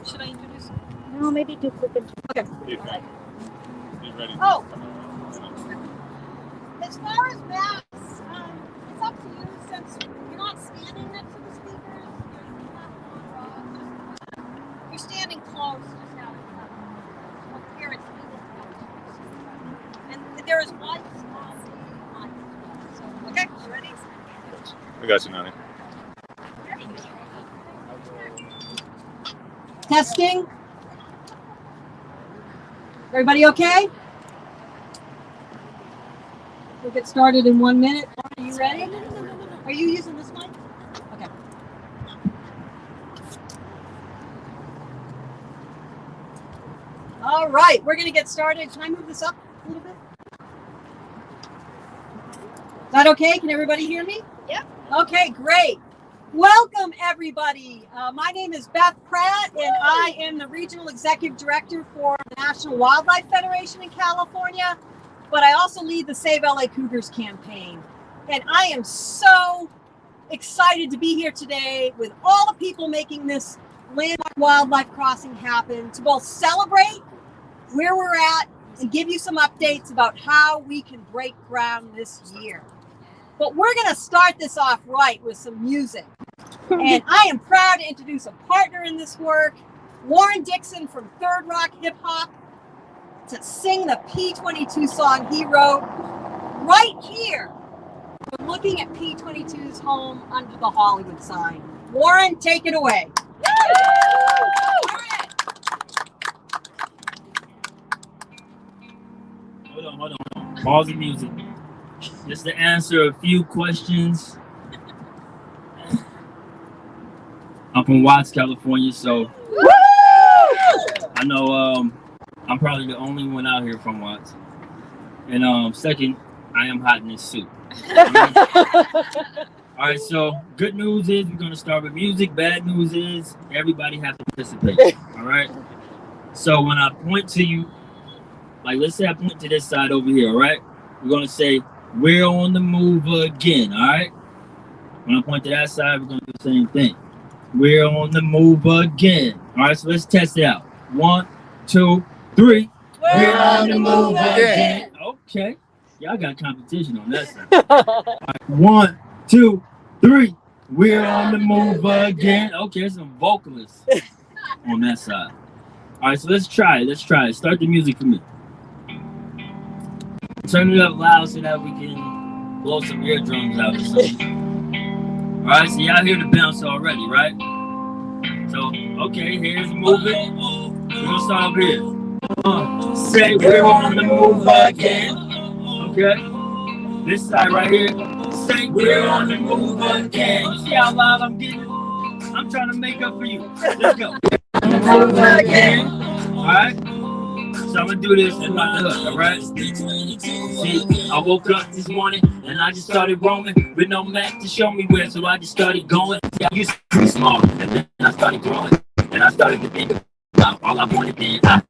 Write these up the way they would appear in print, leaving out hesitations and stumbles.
Should I introduce you? No, maybe do quick. Okay. He's ready. Oh. As far as maps, it's up to you since you're not standing next to the speakers. You're standing close just now. Here it's and there is lights on the mic. So, okay, you ready? We got you, Nani. Testing. Everybody okay? We'll get started in 1 minute. Are you ready? Are you using this mic? Okay. All right, we're going to get started. Can I move this up a little bit? Is that okay? Can everybody hear me? Yep. Okay, great. Welcome, everybody. My name is Beth Pratt, and I am the Regional Executive Director for the National Wildlife Federation in California, but I also lead the Save LA Cougars campaign. And I am so excited to be here today with all the people making this landmark wildlife crossing happen, to both celebrate where we're at and give you some updates about how we can break ground this year. But we're going to start this off right with some music. And I am proud to introduce a partner in this work, Warren Dixon from Third Rock Hip Hop, to sing the P-22 song he wrote right here. We're looking at P-22's home under the Hollywood sign. Warren, take it away. Hold on. Pause the music. Just to answer a few questions. I'm from Watts, California, so I know I'm probably the only one out here from Watts. And second, I am hot in this suit. All right, so good news is we're gonna start with music. Bad news is everybody has to participate. All right. So when I point to you, like let's say I point to this side over here, all right? We're gonna say we're on the move again, all right? When I point to that side, we're gonna do the same thing. We're on the move again. All right, so let's test it out. 1, 2, 3. We're on the move again. Okay. Y'all got competition on that side. Right, 1, 2, 3. We're on the move again. Okay, some vocalists on that side. All right, so let's try it. Start the music for me. Turn it up loud so that we can blow some eardrums out or something. All right, so y'all hear the bounce already, right? So, okay, here's moving. We're gonna start over here. Say we're on the move again. Okay. This side right here. Say we're on the move again. You see how loud I'm getting? I'm trying to make up for you. Let's go. Move again. All right. So I'm gonna do this in my hood, all right? See, I woke up this morning and I just started roaming with no map to show me where, so I just started going. I used to be small, and then I started growing, and I started to think about all I wanted. Then I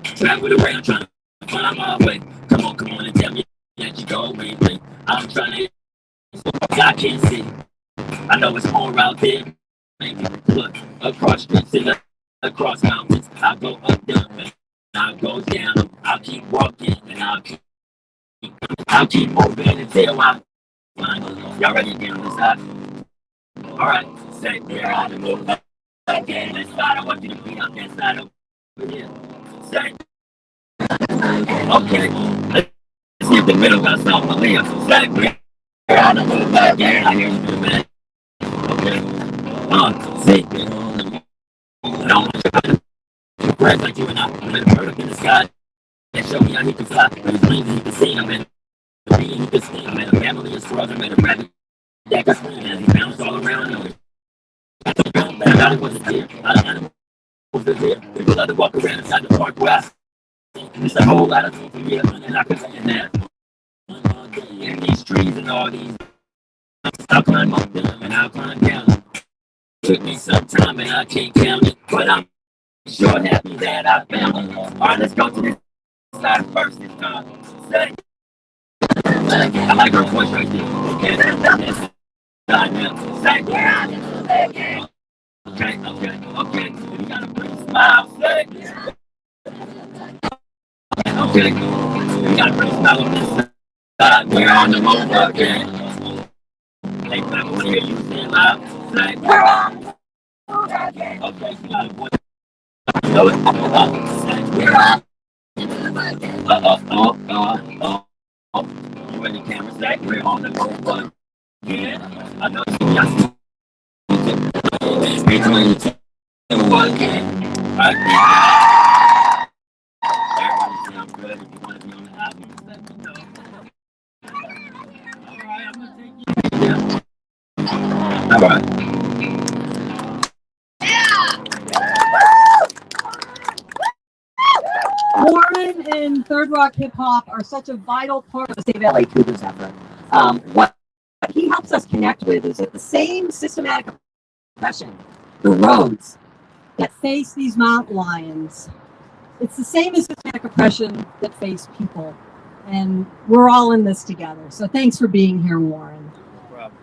traveled around trying to find my way. Come on, and tell me that you go away. I'm trying to, I can't see. I know it's more out there. Maybe look across streets and across mountains. I go up down. I'll go down, I'll keep walking, and I'll keep moving until I find. Y'all ready to get on this side? Alright, say we're on the move again. This side, I want you to be on that side over here. Say. Okay, let's see if the middle got something to live. Say we're on the move again. I hear you, man. Okay. Say we're on the move. I don't want you friends like you and I, I'm in a bird up in the sky. That show me how he can fly. When he's leaving, he can sing. I'm in a being, he can sing. I'm in a family of straws. I'm in a rabbit that can swing. And he bounced all around. I thought it was a deer. I don't know what was there. People love to walk around inside the park where I sing. There's a whole lot of people here, and I can sing that. And these trees and all these. I'll climb up them and I'll climb down them. Took me some time and I can't count it, but I'm sure happy that I found it. All right, let's go to this side first this time. Say, I like her voice right there. Okay, that's now. Say, we're on the move again. Okay. We gotta bring some loud, say. Okay, we got to smell on this side. We're on the move again. Hey, back when you say loud, say. We're on the move again. Okay, we got to so it's we're on the move again. You ready, camera say? We're on the move again. I know you got to between the two again. Right? Everybody sounds good. If you want to be on the album, let me know. Alright, I'm gonna take you. Yeah. Alright. Warren and Third Rock Hip Hop are such a vital part of the state of LA Cougars effort. What he helps us connect with is that the same systematic oppression, the roads that face these mountain lions, it's the same as systematic oppression that face people. And we're all in this together. So thanks for being here, Warren. No problem.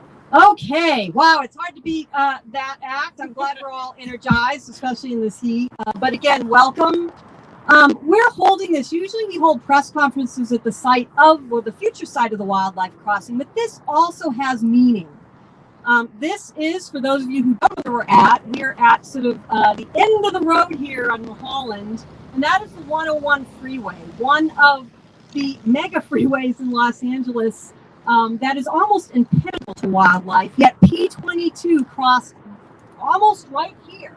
Okay, wow, it's hard to beat that act. I'm glad we're all energized, especially in this heat. But again, welcome. We're holding this. Usually we hold press conferences at the site of, or the future site of the wildlife crossing, but this also has meaning. This is, for those of you who don't know where we're at sort of the end of the road here on Mulholland, and that is the 101 freeway, one of the mega freeways in Los Angeles that is almost impenetrable to wildlife, yet P22 crossed almost right here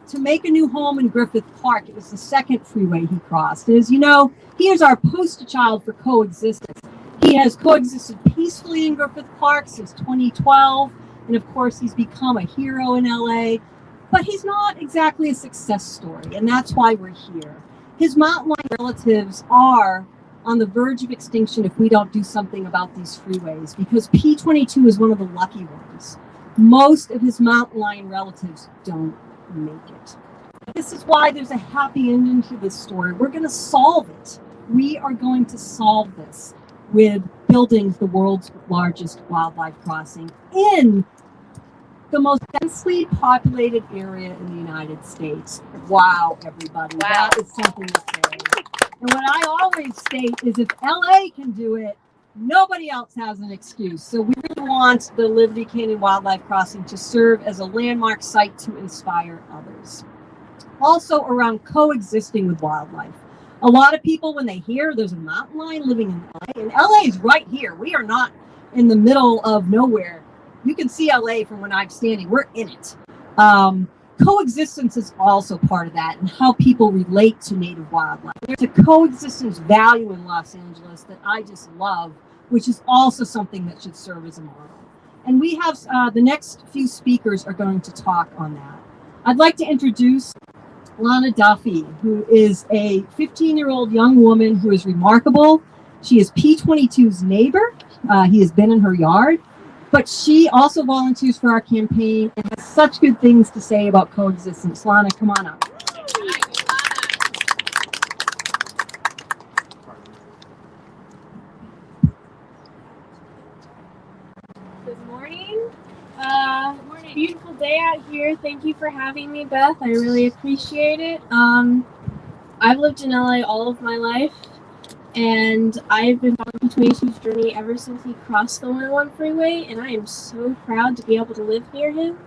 to make a new home in Griffith Park. It was the second freeway he crossed. As you know, he is our poster child for coexistence. He has coexisted peacefully in Griffith Park since 2012, and of course he's become a hero in LA, but he's not exactly a success story, and that's why we're here. His mountain lion relatives are on the verge of extinction if we don't do something about these freeways, because P22 is one of the lucky ones. Most of his mountain lion relatives don't make it. This is why there's a happy ending to this story. We're going to solve it. We are going to solve this with building the world's largest wildlife crossing in the most densely populated area in the United States. Wow, everybody. Wow. That is something to say. And what I always state is if LA can do it, nobody else has an excuse. So we really want the Liberty Canyon Wildlife Crossing to serve as a landmark site to inspire others. Also around coexisting with wildlife. A lot of people, when they hear there's a mountain lion living in LA, and LA is right here. We are not in the middle of nowhere. You can see LA from when I'm standing. We're in it. Coexistence is also part of that, and how people relate to native wildlife. There's a coexistence value in Los Angeles that I just love, which is also something that should serve as a model. And we have the next few speakers are going to talk on that. I'd like to introduce Lana Duffy, who is a 15-year-old young woman who is remarkable. She is P22's neighbor. He has been in her yard. But she also volunteers for our campaign and has such good things to say about coexistence. Lana, come on up. Good morning. Beautiful day out here. Thank you for having me, Beth. I really appreciate it. I've lived in LA all of my life, and I've been following P22's journey ever since he crossed the 101 freeway, and I am so proud to be able to live near him.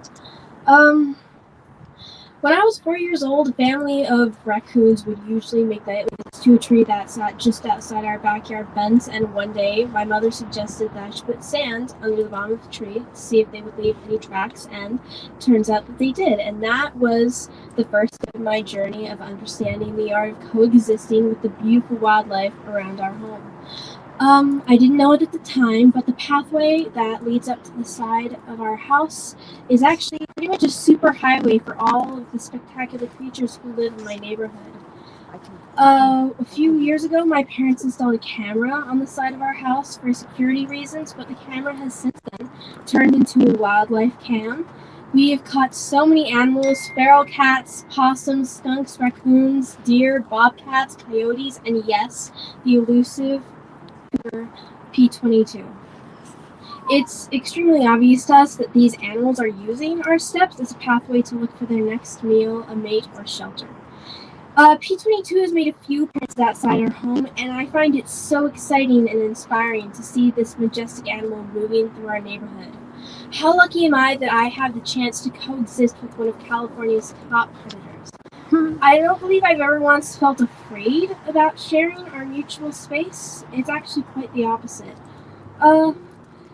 When I was 4 years old, a family of raccoons would usually make that to a tree that sat just outside our backyard fence, and one day my mother suggested that I should put sand under the bottom of the tree to see if they would leave any tracks, and it turns out that they did. And that was the first step in my journey of understanding the art of coexisting with the beautiful wildlife around our home. I didn't know it at the time, but the pathway that leads up to the side of our house is actually pretty much a super highway for all of the spectacular creatures who live in my neighborhood. A few years ago, my parents installed a camera on the side of our house for security reasons, but the camera has since then turned into a wildlife cam. We have caught so many animals: feral cats, possums, skunks, raccoons, deer, bobcats, coyotes, and yes, the elusive P22. It's extremely obvious to us that these animals are using our steps as a pathway to look for their next meal, a mate, or shelter. P22 has made a few appearances outside our home, and I find it so exciting and inspiring to see this majestic animal moving through our neighborhood. How lucky am I that I have the chance to coexist with one of California's top predators. I don't believe I've ever once felt afraid about sharing our mutual space. It's actually quite the opposite.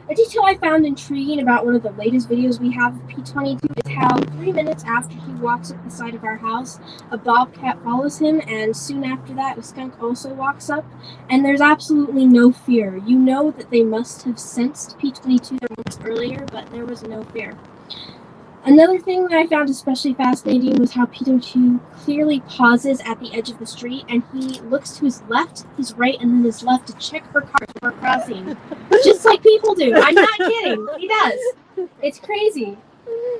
A detail I found intriguing about one of the latest videos we have of P22 is how 3 minutes after he walks up the side of our house, a bobcat follows him, and soon after that, a skunk also walks up, and there's absolutely no fear. You know that they must have sensed P22 once earlier, but there was no fear. Another thing that I found especially fascinating was how P22 clearly pauses at the edge of the street, and he looks to his left, his right, and then his left to check for cars before crossing. Just like people do. I'm not kidding. He does. It's crazy.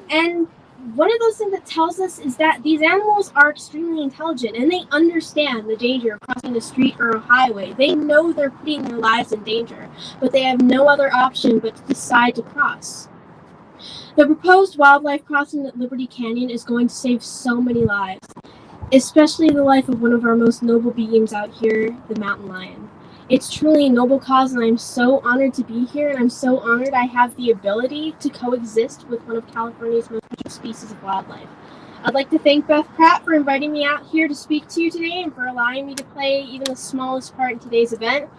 And one of those things that tells us is that these animals are extremely intelligent, and they understand the danger of crossing a street or a highway. They know they're putting their lives in danger, but they have no other option but to decide to cross. The proposed wildlife crossing at Liberty Canyon is going to save so many lives, especially the life of one of our most noble beings out here, the mountain lion. It's truly a noble cause, and I'm so honored to be here, and I'm so honored I have the ability to coexist with one of California's most precious species of wildlife. I'd like to thank Beth Pratt for inviting me out here to speak to you today and for allowing me to play even the smallest part in today's event.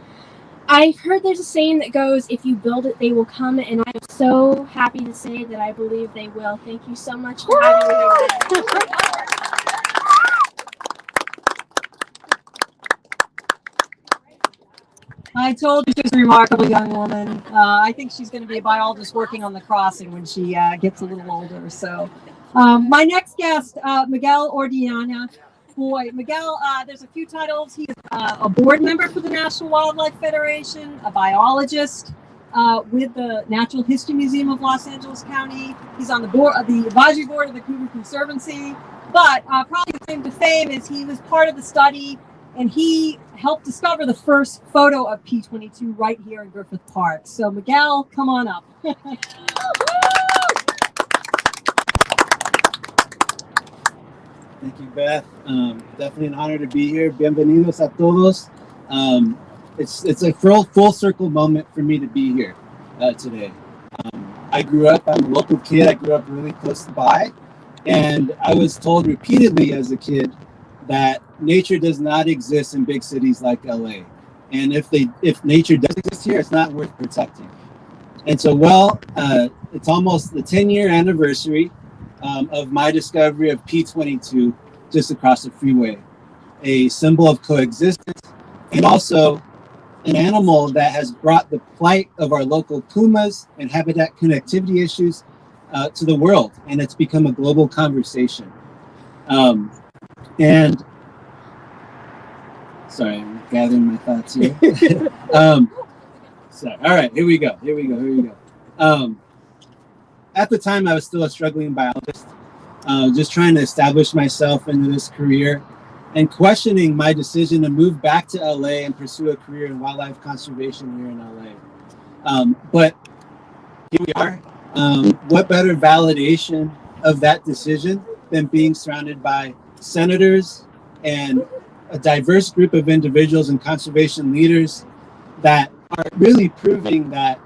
I've heard there's a saying that goes, if you build it, they will come, and I'm so happy to say that I believe they will. Thank you so much for having me here today. I told you she was a remarkable young woman. I think she's going to be a biologist working on the crossing when she gets a little older. So, my next guest, Miguel Ordiana. Boy, Miguel, there's a few titles. He's a board member for the National Wildlife Federation, a biologist with the Natural History Museum of Los Angeles County. He's on the board, the advisory board of the Cougar Conservancy. But probably his claim to fame is he was part of the study, and he helped discover the first photo of P22 right here in Griffith Park. So Miguel, come on up. Thank you, Beth. Definitely an honor to be here. Bienvenidos a todos. It's a full circle moment for me to be here today. I grew up, I'm a local kid. I grew up really close by, and I was told repeatedly as a kid that nature does not exist in big cities like LA. And if nature does exist here, it's not worth protecting. And so, it's almost the 10-year anniversary of my discovery of P22 just across the freeway, a symbol of coexistence, and also an animal that has brought the plight of our local pumas and habitat connectivity issues to the world, and it's become a global conversation. And sorry, I'm gathering my thoughts here. All right, here we go. At the time, I was still a struggling biologist, just trying to establish myself into this career and questioning my decision to move back to LA and pursue a career in wildlife conservation here in LA. But here we are. What better validation of that decision than being surrounded by senators and a diverse group of individuals and conservation leaders that are really proving that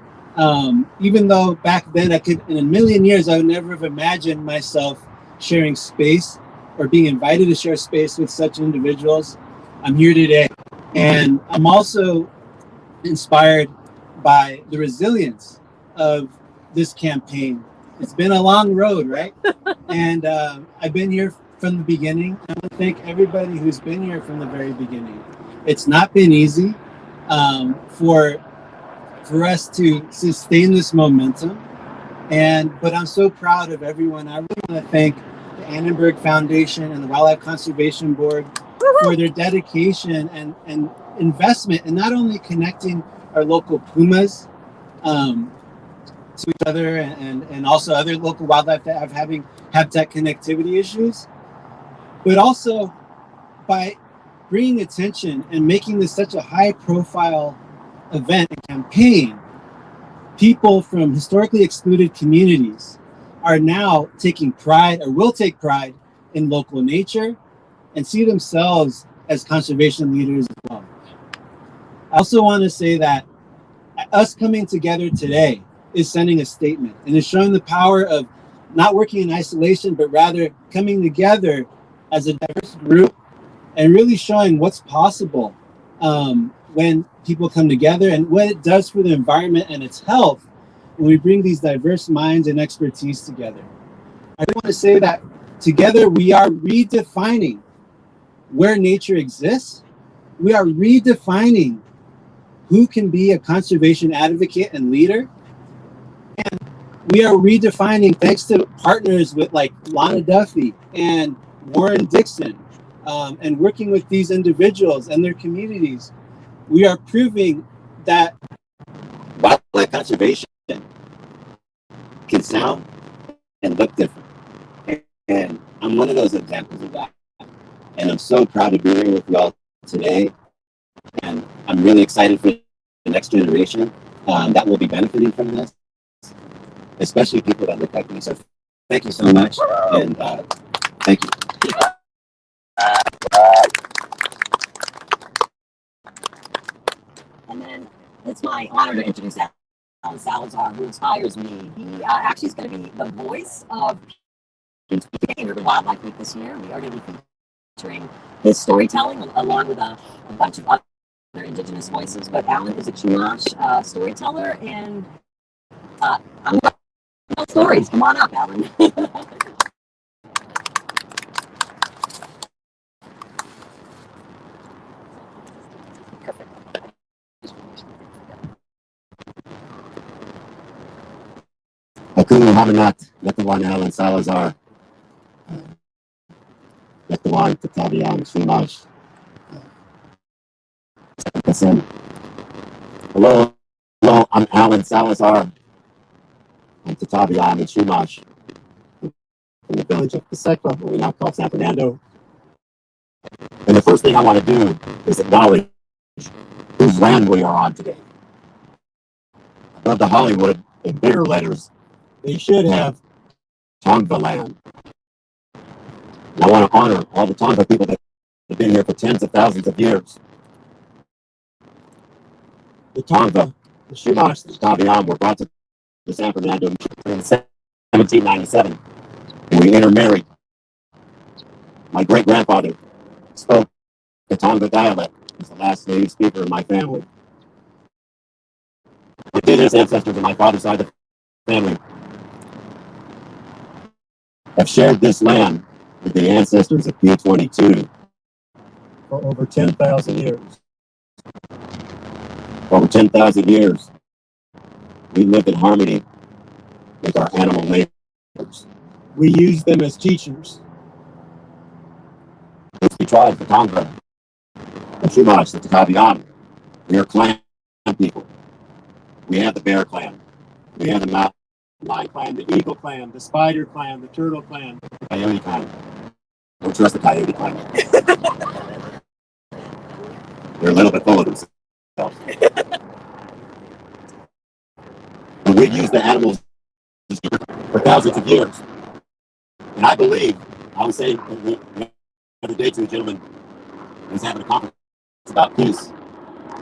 even though back then in a million years, I would never have imagined myself sharing space or being invited to share space with such individuals, I'm here today. And I'm also inspired by the resilience of this campaign. It's been a long road, right? And I've been here from the beginning. I want to thank everybody who's been here from the very beginning. It's not been easy for us to sustain this momentum, but I'm so proud of everyone. I really want to thank the Annenberg Foundation and the Wildlife Conservation Board for their dedication and investment in not only connecting our local pumas to each other and also other local wildlife that are having habitat connectivity issues, but also by bringing attention and making this such a high profile event and campaign people from historically excluded communities are now taking pride, or will take pride, in local nature and see themselves as conservation leaders as well. I also want to say that us coming together today is sending a statement and is showing the power of not working in isolation, but rather coming together as a diverse group and really showing what's possible when people come together and what it does for the environment and its health when we bring these diverse minds and expertise together. I want to say that together we are redefining where nature exists. We are redefining who can be a conservation advocate and leader. And we are redefining, thanks to partners with like Lana Duffy and Warren Dixon, and working with these individuals and their communities, we are proving that wildlife conservation can sound and look different. And I'm one of those examples of that. And I'm so proud to be here with you all today. And I'm really excited for the next generation that will be benefiting from this, especially people that look like me. So thank you so much. And thank you. And then it's my honor to introduce Alan Salazar, who inspires me. He actually is going to be the voice of Urban Wildlife Week this year. We are going to be featuring his storytelling along with a bunch of other Indigenous voices. But Alan is a Chumash storyteller, and I'm going to tell stories. Come on up, Alan. Hakuna Hamanat, Yetawan Alan Salazar, Yetawan Tatabian Shumash. Hello, I'm Alan Salazar. I'm Tatabian and Shumash from the village of Paseca, what we now call San Fernando. And the first thing I want to do is acknowledge whose land we are on today. Above the Hollywood, in bigger letters, they should have Tongva land. And I want to honor all the Tongva people that have been here for tens of thousands of years. The Tongva, the Chumash, the Taviam were brought to San Fernando in 1797. And we intermarried. My great-grandfather spoke the Tongva dialect as the last native speaker in my family. The indigenous ancestors of my father's side of the family have shared this land with the ancestors of P22 for over 10,000 years. For over 10,000 years, we lived in harmony with our animal neighbors. We used them as teachers. We tried the Tongva, the Chumash, the Tataviam. We are clan people. We have the bear clan. We have the mountain lion clan, the eagle clan, the spider clan, the turtle clan, the coyote clan. Don't trust the coyote clan. They're a little bit full of themselves. And we've used the animals for thousands of years. And I believe, I was saying the other day to a gentleman who was having a conference about peace,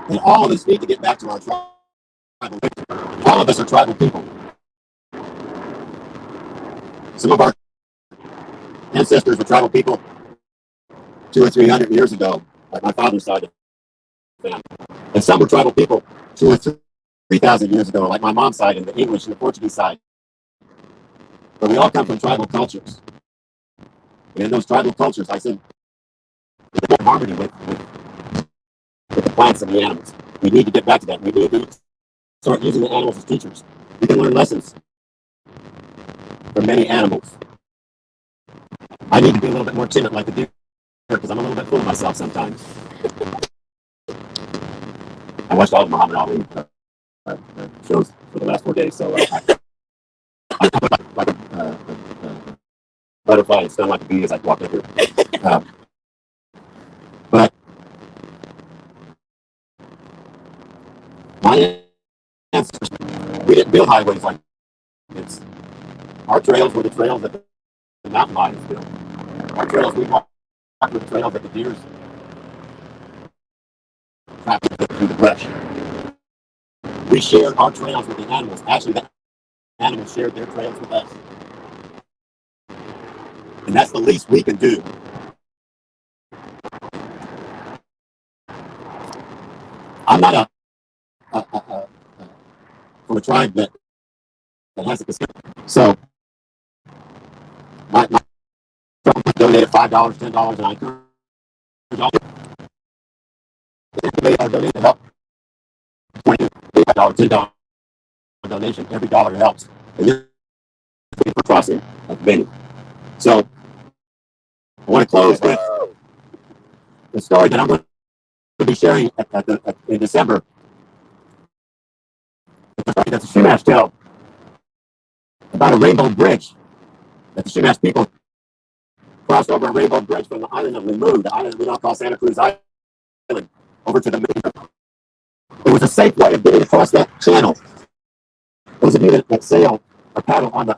and all of us need to get back to our tribal. All of us are tribal people. Some of our ancestors were tribal people 200 or 300 years ago, like my father's side of the family. And some were tribal people 2,000 or 3,000 years ago, like my mom's side and the English and the Portuguese side. But we all come from tribal cultures. And in those tribal cultures, I said, there's more harmony with the plants and the animals. We need to get back to that. We need to start using the animals as teachers. We can learn lessons from many animals. I need to be a little bit more timid like the deer because I'm a little bit full of myself sometimes. I watched all of Muhammad Ali shows for the last 4 days, so I like a butterfly and stung like a bee as I walked up here. But my ancestors We didn't build highways like this. Our trails were the trails that the mountain lions built. Our trails, we walked were the trails that the deers traveled through the brush. We shared our trails with the animals. Actually, the animals shared their trails with us. And that's the least we can do. I'm not from a tribe that has a casino. So my donated $5, $10, and I encourage all to donate to help. $5, $10 donation. Every dollar helps. And this is for crossing of many. So I want to close with the story that I'm going to be sharing in December. That's a Shumash tale about a rainbow bridge that the Shumash people crossed over a rainbow bridge from the island of Malibu, the island we now call Santa Cruz Island, over to the main. It was a safe way of getting across that channel. Those of you that sail or paddle on the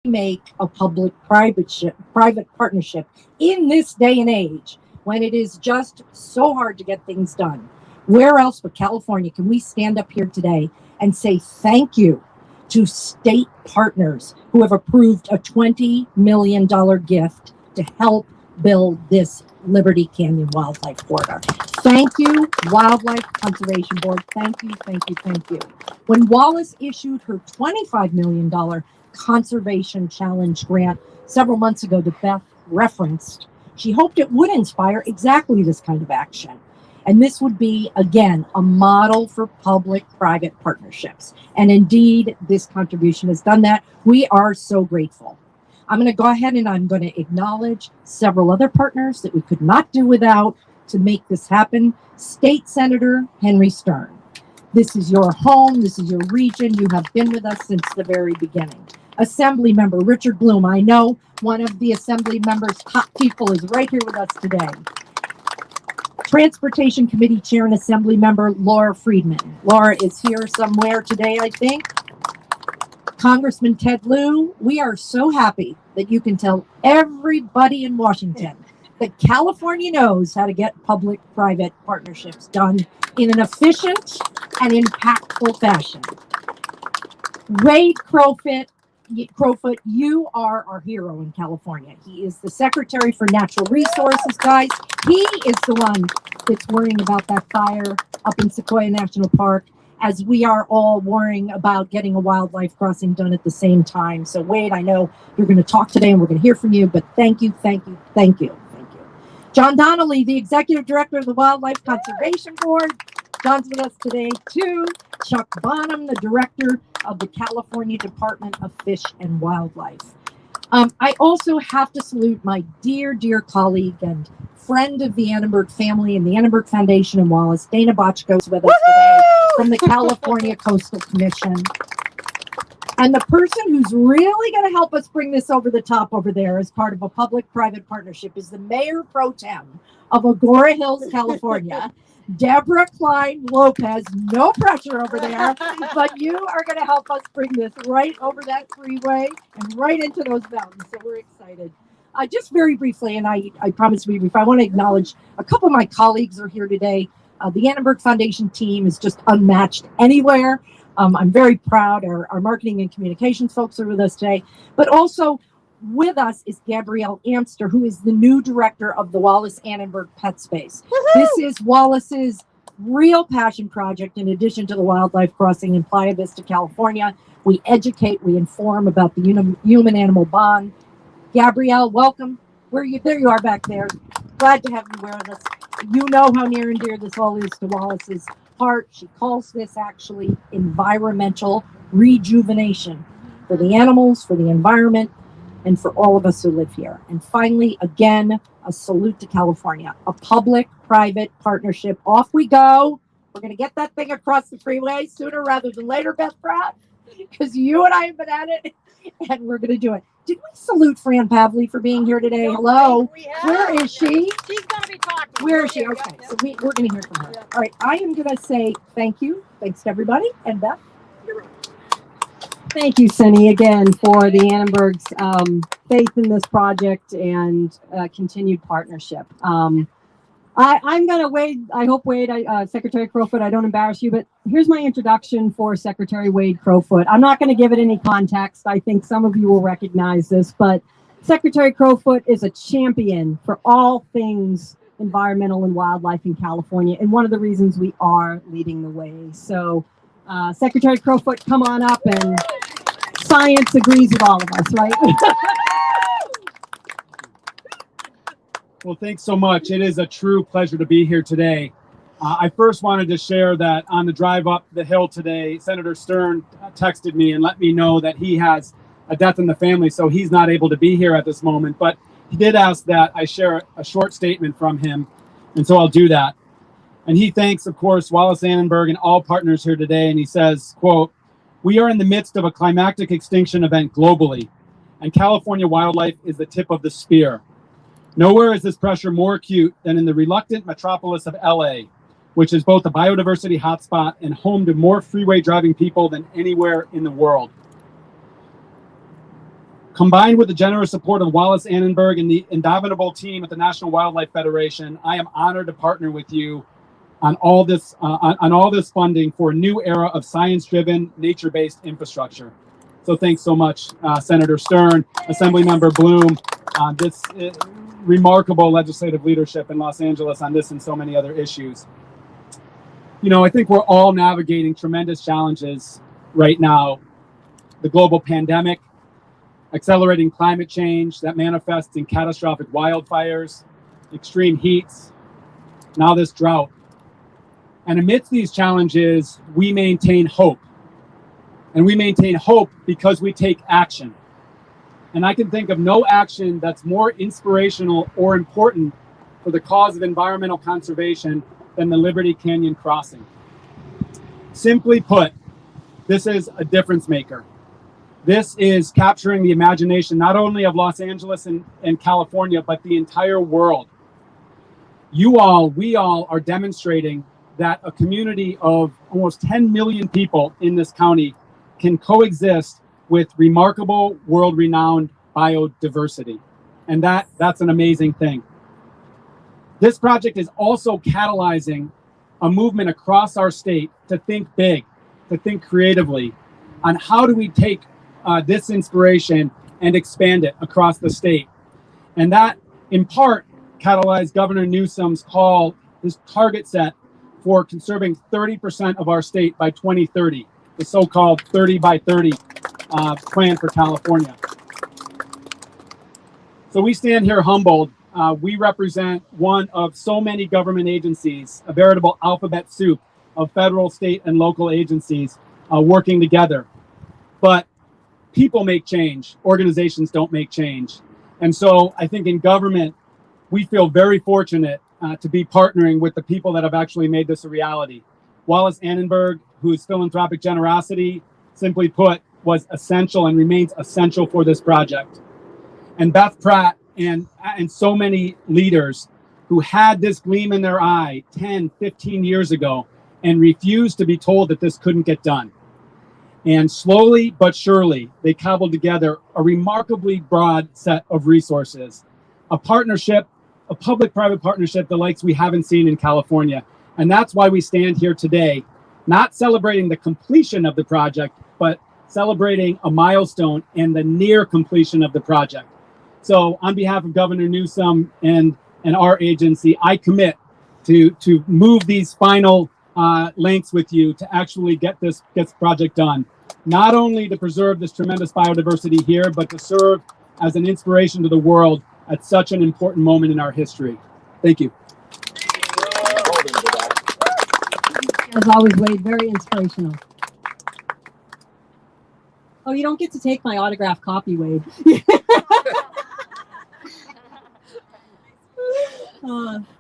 make a public-private partnership in this day and age when it is just so hard to get things done. Where else but California can we stand up here today and say thank you to state partners who have approved a $20 million gift to help build this Liberty Canyon Wildlife Corridor. Thank you, Wildlife Conservation Board. Thank you, thank you, thank you. When Wallace issued her $25 million Conservation Challenge grant several months ago that Beth referenced, she hoped it would inspire exactly this kind of action. And this would be, again, a model for public-private partnerships. And indeed, this contribution has done that. We are so grateful. I'm going to go ahead and I'm going to acknowledge several other partners that we could not do without to make this happen. State Senator Henry Stern. This is your home. This is your region. You have been with us since the very beginning. Assembly Member Richard Bloom. I know one of the Assembly members' top people is right here with us today. Transportation Committee Chair and Assembly Member Laura Friedman. Laura is here somewhere today, I think. Congressman Ted Lieu, we are so happy that you can tell everybody in Washington that California knows how to get public-private partnerships done in an efficient and impactful fashion. Wade Crowfoot, you are our hero in California. He is the Secretary for Natural Resources, guys. He is the one that's worrying about that fire up in Sequoia National Park, as we are all worrying about getting a wildlife crossing done at the same time. So Wade, I know you're going to talk today and we're going to hear from you, but thank you, thank you, thank you, thank you. John Donnelly, the Executive Director of the Wildlife Conservation Board. John's with us today too. Chuck Bonham, the Director of the California Department of Fish and Wildlife. I also have to salute my dear, dear colleague and friend of the Annenberg family and the Annenberg Foundation in Wallace, Dana Bochco, is with us today from the California Coastal Commission. And the person who's really going to help us bring this over the top over there as part of a public-private partnership is the Mayor Pro Tem of Agora Hills, California, Deborah Klein Lopez. No pressure over there, but you are going to help us bring this right over that freeway and right into those mountains. So we're excited. Just very briefly, and I promise to be brief, I want to acknowledge a couple of my colleagues are here today. The Annenberg Foundation team is just unmatched anywhere. I'm very proud. Our marketing and communications folks are with us today. But also with us is Gabrielle Amster, who is the new director of the Wallace Annenberg Pet Space. Woo-hoo! This is Wallace's real passion project in addition to the wildlife crossing in Playa Vista, California. We educate, we inform about the human-animal bond. Gabrielle, welcome. There you are back there. Glad to have you with us. You know how near and dear this all is to Wallace's heart. She calls this actually environmental rejuvenation for the animals, for the environment, and for all of us who live here. And finally, again, a salute to California. A public-private partnership. Off we go. We're going to get that thing across the freeway sooner rather than later, Beth Pratt, because you and I have been at it, and we're going to do it. Did we salute Fran Pavley for being here today? Hello. Where is she? She's going to be talking. Where is she? Okay, so we're going to hear from her. All right, I am going to say thank you. Thanks to everybody. And Beth? Thank you, Cindy, again, for the Annenberg's faith in this project and continued partnership. I'm going to Wade, I hope Wade, Secretary Crowfoot, I don't embarrass you, but here's my introduction for Secretary Wade Crowfoot. I'm not going to give it any context. I think some of you will recognize this, but Secretary Crowfoot is a champion for all things environmental and wildlife in California, and one of the reasons we are leading the way. So Secretary Crowfoot, come on up, and science agrees with all of us, right? Well, thanks so much. It is a true pleasure to be here today. I first wanted to share that on the drive up the hill today, Senator Stern texted me and let me know that he has a death in the family, so he's not able to be here at this moment. But he did ask that I share a short statement from him, and so I'll do that. And he thanks, of course, Wallace Annenberg and all partners here today, and he says, quote, "We are in the midst of a climactic extinction event globally, and California wildlife is the tip of the spear. Nowhere is this pressure more acute than in the reluctant metropolis of LA, which is both a biodiversity hotspot and home to more freeway driving people than anywhere in the world. Combined with the generous support of Wallace, Annenberg, and the indomitable team at the National Wildlife Federation, I am honored to partner with you on all this funding for a new era of science-driven, nature-based infrastructure. So thanks so much, Senator Stern, Assemblymember Bloom, this remarkable legislative leadership in Los Angeles on this and so many other issues. You know, I think we're all navigating tremendous challenges right now. The global pandemic, accelerating climate change that manifests in catastrophic wildfires, extreme heats, now this drought. And amidst these challenges, we maintain hope. And we maintain hope because we take action. And I can think of no action that's more inspirational or important for the cause of environmental conservation than the Liberty Canyon crossing. Simply put, this is a difference maker. This is capturing the imagination not only of Los Angeles and California, but the entire world. We all are demonstrating that a community of almost 10 million people in this county can coexist with remarkable, world-renowned biodiversity. And that's an amazing thing. This project is also catalyzing a movement across our state to think big, to think creatively on how do we take this inspiration and expand it across the state. And that, in part, catalyzed Governor Newsom's call, his target set for conserving 30% of our state by 2030, the so-called 30 by 30 plan for California. So we stand here humbled. We represent one of so many government agencies, a veritable alphabet soup of federal, state, and local agencies working together. But people make change, organizations don't make change. And so I think in government, we feel very fortunate to be partnering with the people that have actually made this a reality. Wallace Annenberg, whose philanthropic generosity, simply put, was essential and remains essential for this project. And Beth Pratt and so many leaders who had this gleam in their eye 10, 15 years ago and refused to be told that this couldn't get done. And slowly but surely, they cobbled together a remarkably broad set of resources, a partnership, a public-private partnership the likes we haven't seen in California. And that's why we stand here today, not celebrating the completion of the project, but celebrating a milestone and the near completion of the project. So on behalf of Governor Newsom and our agency, I commit to move these final lengths with you to actually get this project done. Not only to preserve this tremendous biodiversity here, but to serve as an inspiration to the world at such an important moment in our history. Thank you. As always, Wade, very inspirational. Oh, you don't get to take my autographed copy, Wade.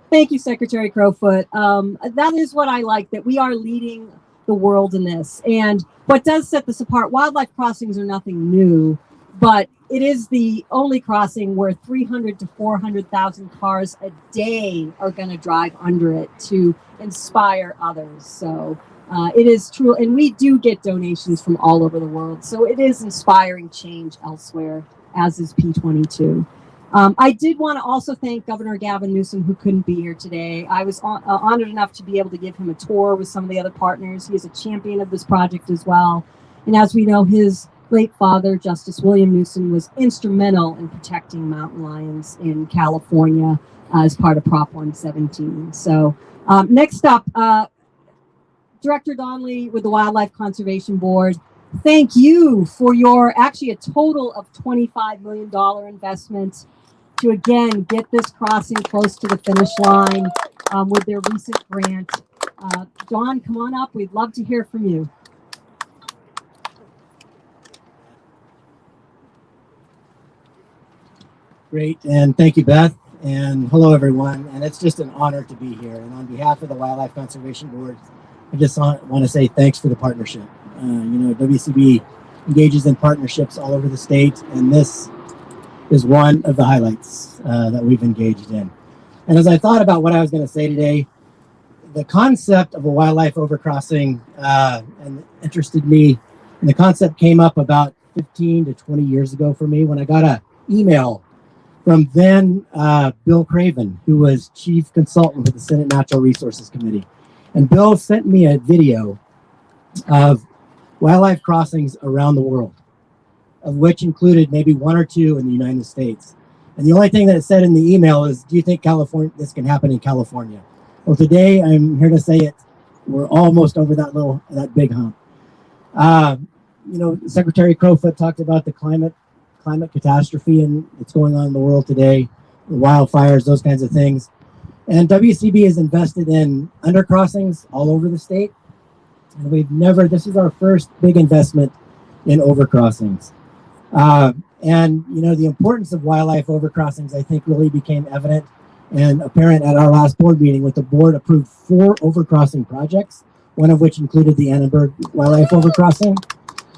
Thank you, Secretary Crowfoot. That is what I like, that we are leading the world in this. And what does set this apart, wildlife crossings are nothing new, but it is the only crossing where 300 to 400,000 cars a day are going to drive under it to inspire others. So it is true. And we do get donations from all over the world. So it is inspiring change elsewhere, as is P22. I did want to also thank Governor Gavin Newsom, who couldn't be here today. I was honored enough to be able to give him a tour with some of the other partners. He is a champion of this project as well. And as we know, his late father, Justice William Newsom, was instrumental in protecting mountain lions in California as part of Prop 117. So next up, Director Donnelly with the Wildlife Conservation Board. Thank you for your actually a total of $25 million investment to again get this crossing close to the finish line with their recent grant. Dawn, come on up. We'd love to hear from you. Great, and thank you, Beth, and hello, everyone. And it's just an honor to be here. And on behalf of the Wildlife Conservation Board, I just want to say thanks for the partnership. You know, WCB engages in partnerships all over the state, and this is one of the highlights that we've engaged in. And as I thought about what I was going to say today, the concept of a wildlife overcrossing and interested me, and the concept came up about 15 to 20 years ago for me when I got an email from then Bill Craven, who was chief consultant with the Senate Natural Resources Committee. And Bill sent me a video of wildlife crossings around the world, of which included maybe 1 or 2 in the United States. And the only thing that it said in the email is, do you think this can happen in California? Well, today I'm here to say it. We're almost over that big hump. Secretary Crowfoot talked about the climate catastrophe and it's going on in the world today, the wildfires, those kinds of things. And WCB is invested in undercrossings all over the state. And this is our first big investment in overcrossings. The importance of wildlife overcrossings, I think, really became evident and apparent at our last board meeting, with the board approved 4 overcrossing projects, one of which included the Annenberg wildlife overcrossing.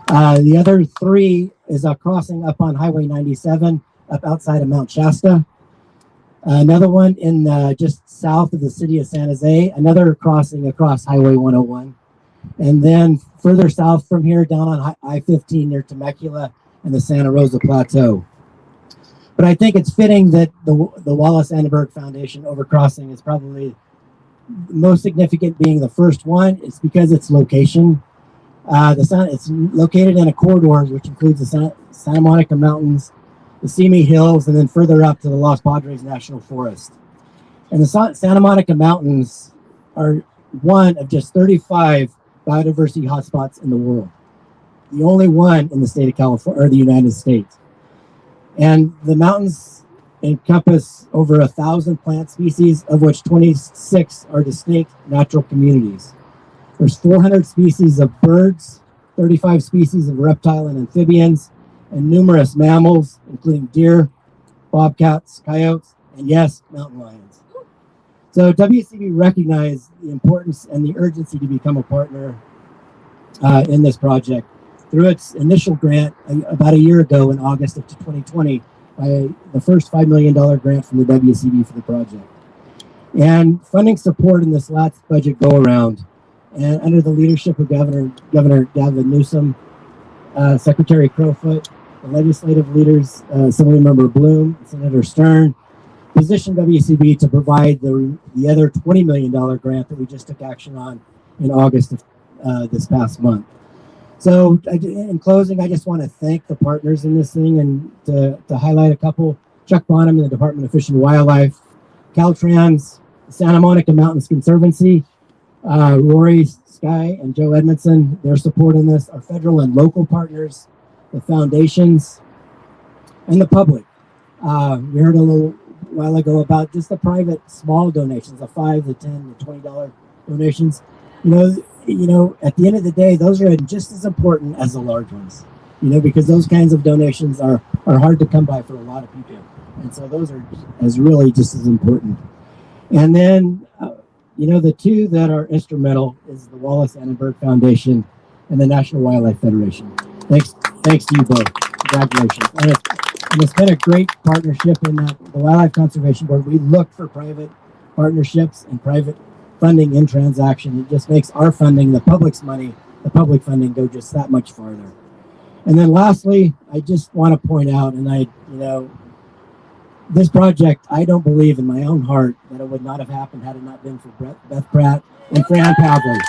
The other 3 is a crossing up on Highway 97 up outside of Mount Shasta. Another one in just south of the city of San Jose, another crossing across Highway 101. And then further south from here, down on I-15 near Temecula and the Santa Rosa Plateau. But I think it's fitting that the Wallace Annenberg Foundation overcrossing is probably most significant, being the first one. It's because its location. It's located in a corridor which includes the Santa Monica Mountains, the Simi Hills, and then further up to the Los Padres National Forest. And the Santa Monica Mountains are one of just 35 biodiversity hotspots in the world. The only one in the state of California, or the United States. And the mountains encompass over 1,000 plant species, of which 26 are distinct natural communities. There's 400 species of birds, 35 species of reptile and amphibians, and numerous mammals, including deer, bobcats, coyotes, and yes, mountain lions. So WCB recognized the importance and the urgency to become a partner in this project through its initial grant about a year ago in August of 2020, by the first $5 million grant from the WCB for the project. And funding support in this last budget go around, and under the leadership of Governor Gavin Newsom, Secretary Crowfoot, the legislative leaders, Assemblymember Bloom, Senator Stern, positioned WCB to provide the other $20 million grant that we just took action on in August of this past month. So in closing, I just want to thank the partners in this thing, and to highlight a couple: Chuck Bonham in the Department of Fish and Wildlife, Caltrans, Santa Monica Mountains Conservancy, Rory Sky and Joe Edmondson, their support in this, our federal and local partners, the foundations, and the public. We heard a little while ago about just the private small donations, the $5, the $10, the $20 donations. You know, at the end of the day, those are just as important as the large ones, because those kinds of donations are hard to come by for a lot of people. And so those are really just as important. And then, the 2 that are instrumental is the Wallace Annenberg Foundation and the National Wildlife Federation. Thanks to you both. Congratulations. And it's been a great partnership in that the Wildlife Conservation Board, we look for private partnerships and private funding in transaction. It just makes our funding, the public's money, the public funding, go just that much farther. And then lastly, I just want to point out, and this project, I don't believe in my own heart that it would not have happened had it not been for Beth Pratt and Fran Pavley.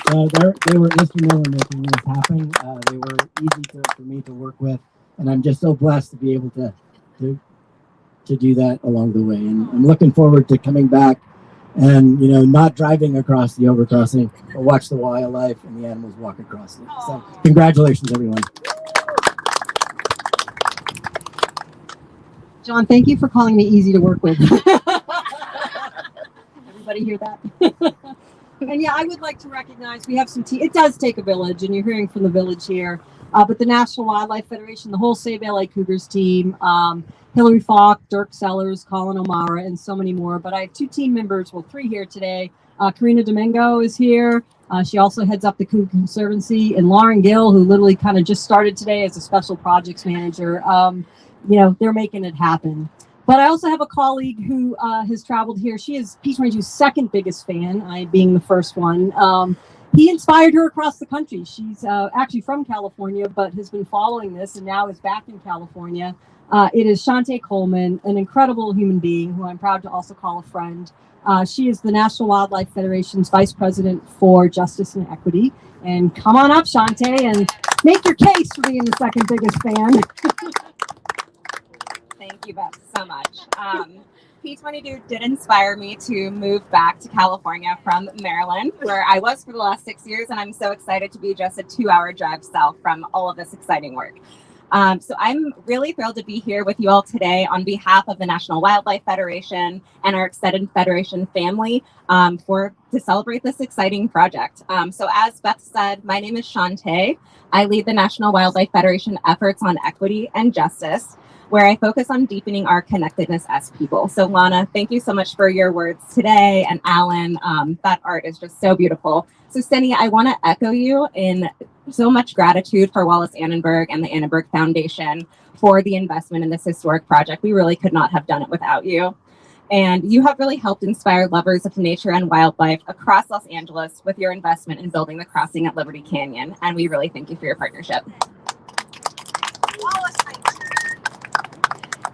So they were instrumental in making this happen. They were easy for me to work with, and I'm just so blessed to be able to do that along the way. And I'm looking forward to coming back and, not driving across the overcrossing, but watch the wildlife and the animals walk across it. So congratulations, everyone. John, thank you for calling me easy to work with. Everybody hear that? And yeah, I would like to recognize we have some it does take a village, and you're hearing from the village here. But the National Wildlife Federation, the whole Save LA Cougars team, Hillary Falk, Dirk Sellers, Colin O'Mara, and so many more. But I have 2 team members, 3 here today. Karina Domingo is here. She also heads up the Cougar Conservancy, and Lauren Gill, who literally kind of just started today as a special projects manager. They're making it happen. But I also have a colleague who has traveled here. She is Peach Range's second biggest fan, I being the first one. he inspired her across the country. She's actually from California, but has been following this and now is back in California. It is Shantae Coleman, an incredible human being who I'm proud to also call a friend. She is the National Wildlife Federation's Vice President for Justice and Equity. And come on up, Shantae, and make your case for being the second biggest fan. Thank you, Beth, so much. P22 did inspire me to move back to California from Maryland, where I was for the last 6 years, and I'm so excited to be just a 2-hour drive south from all of this exciting work. So I'm really thrilled to be here with you all today on behalf of the National Wildlife Federation and our extended Federation family to celebrate this exciting project. So as Beth said, my name is Shantae. I lead the National Wildlife Federation efforts on equity and justice, where I focus on deepening our connectedness as people. So Lana, thank you so much for your words today, and Alan, that art is just so beautiful. So Cindy, I want to echo you in so much gratitude for Wallace Annenberg and the Annenberg Foundation for the investment in this historic project. We really could not have done it without you. And you have really helped inspire lovers of nature and wildlife across Los Angeles with your investment in building the crossing at Liberty Canyon. And we really thank you for your partnership.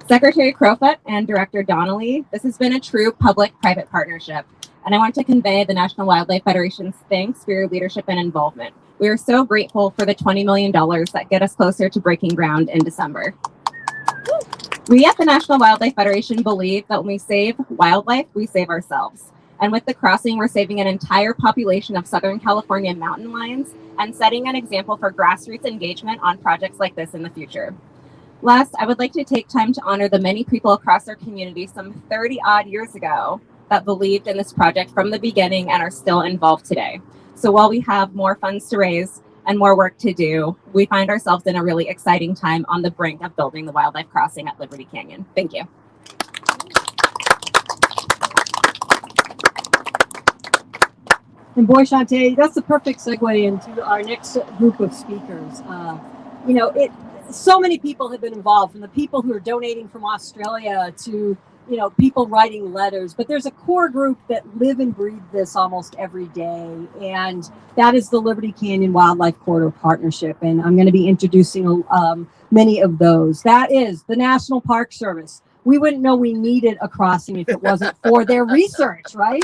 Secretary Crowfoot and Director Donnelly, this has been a true public-private partnership, and I want to convey the National Wildlife Federation's thanks for your leadership and involvement. We are so grateful for the $20 million that get us closer to breaking ground in December. We at the National Wildlife Federation believe that when we save wildlife, we save ourselves. And with the crossing, we're saving an entire population of Southern California mountain lions and setting an example for grassroots engagement on projects like this in the future. Last, I would like to take time to honor the many people across our community some 30 odd years ago that believed in this project from the beginning and are still involved today. So while we have more funds to raise and more work to do, we find ourselves in a really exciting time on the brink of building the wildlife crossing at Liberty Canyon. Thank you. And boy, Shantae, that's the perfect segue into our next group of speakers. So many people have been involved, from the people who are donating from Australia to, people writing letters, but there's a core group that live and breathe this almost every day, and that is the Liberty Canyon Wildlife Corridor Partnership, and I'm going to be introducing many of those. That is the National Park Service. We wouldn't know we needed a crossing if it wasn't for their research, right?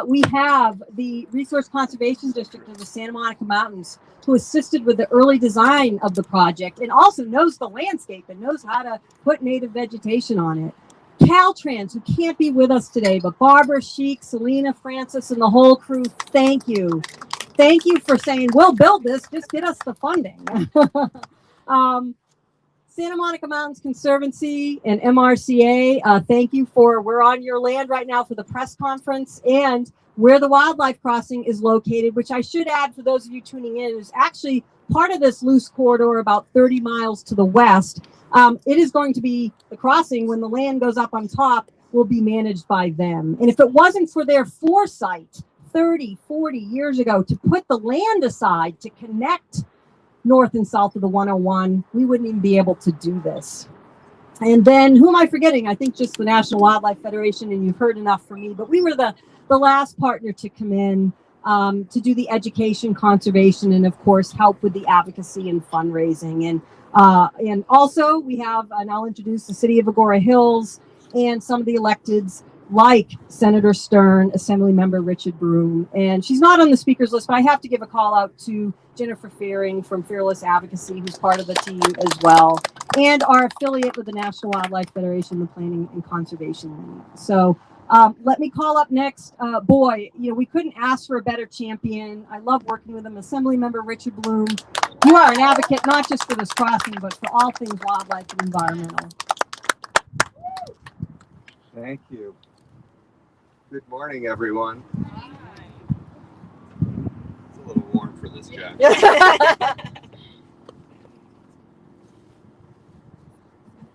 We have the Resource Conservation District of the Santa Monica Mountains, who assisted with the early design of the project and also knows the landscape and knows how to put native vegetation on it. Caltrans, who can't be with us today, but Barbara, Sheik, Selena, Francis, and the whole crew, thank you. Thank you for saying, we'll build this, just get us the funding. Santa Monica Mountains Conservancy and MRCA, thank you we're on your land right now for the press conference, and where the wildlife crossing is located, which I should add for those of you tuning in, is actually part of this loose corridor about 30 miles to the west. It is going to be the crossing, when the land goes up on top, will be managed by them. And if it wasn't for their foresight 30, 40 years ago to put the land aside to connect north and south of the 101, we wouldn't even be able to do this. And then, who am I forgetting? I think just the National Wildlife Federation, and you've heard enough from me, but we were the last partner to come in to do the education, conservation, and of course help with the advocacy and fundraising. And also we have, and I'll introduce the City of Agora Hills and some of the electeds, like Senator Stern, Assembly Member Richard Broom, and she's not on the speakers list, but I have to give a call out to Jennifer Fearing from Fearless Advocacy, who's part of the team as well, and our affiliate with the National Wildlife Federation, the Planning and Conservation League. So let me call up next. We couldn't ask for a better champion. I love working with him. Assembly Member Richard Bloom, you are an advocate not just for this crossing, but for all things wildlife and environmental. Thank you. Good morning, everyone. It's a little warm for this jacket.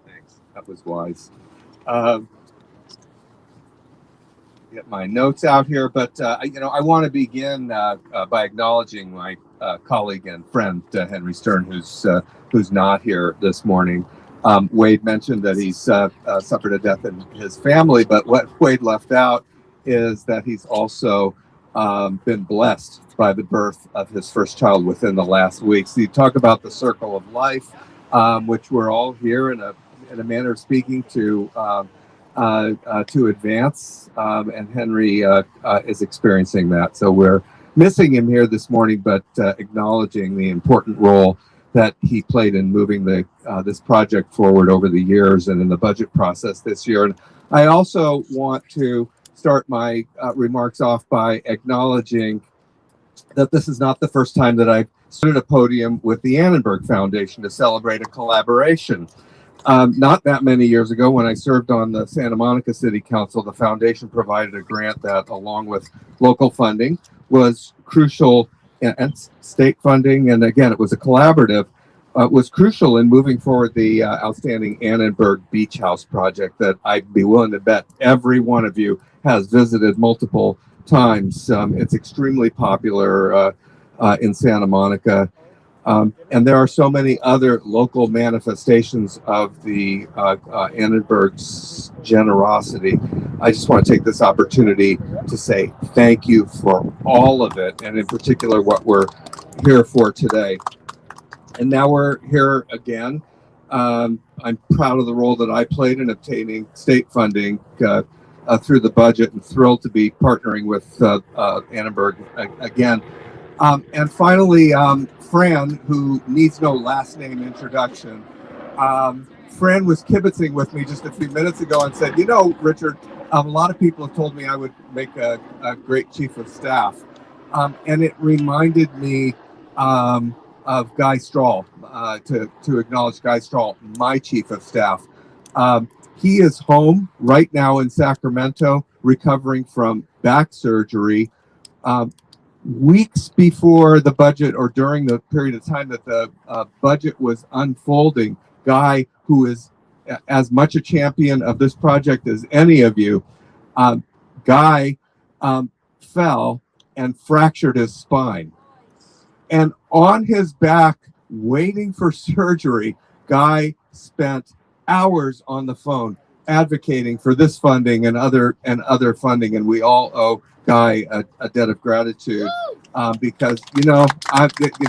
Thanks. That was wise. Get my notes out here, but I want to begin by acknowledging my colleague and friend Henry Stern, who's not here this morning. Wade mentioned that he's suffered a death in his family, but what Wade left out is that he's also been blessed by the birth of his first child within the last week. So you talk about the circle of life, which we're all here in a manner of speaking to advance, and Henry is experiencing that. So we're missing him here this morning, but acknowledging the important role that he played in moving this project forward over the years and in the budget process this year. And I also want to start my remarks off by acknowledging that this is not the first time that I've stood at a podium with the Annenberg Foundation to celebrate a collaboration. Not that many years ago, when I served on the Santa Monica City Council, the foundation provided a grant that, along with local funding, was crucial, and state funding, and again, it was a collaborative, was crucial in moving forward the outstanding Annenberg Beach House project that I'd be willing to bet every one of you has visited multiple times. It's extremely popular in Santa Monica. And there are so many other local manifestations of the Annenberg's generosity. I just want to take this opportunity to say thank you for all of it, and in particular what we're here for today. And now we're here again. I'm proud of the role that I played in obtaining state funding through the budget, and thrilled to be partnering with Annenberg again. And finally, Fran, who needs no last name introduction. Fran was kibitzing with me just a few minutes ago and said, you know, Richard, a lot of people have told me I would make a great chief of staff. And it reminded me of Guy Strahl, to acknowledge Guy Strahl, my chief of staff. He is home right now in Sacramento, recovering from back surgery. Weeks before the budget, or during the period of time that the budget was unfolding, Guy, who is as much a champion of this project as any of you, Guy fell and fractured his spine. And on his back, waiting for surgery, Guy spent hours on the phone advocating for this funding and other funding, and we all owe Guy a debt of gratitude, because, you know,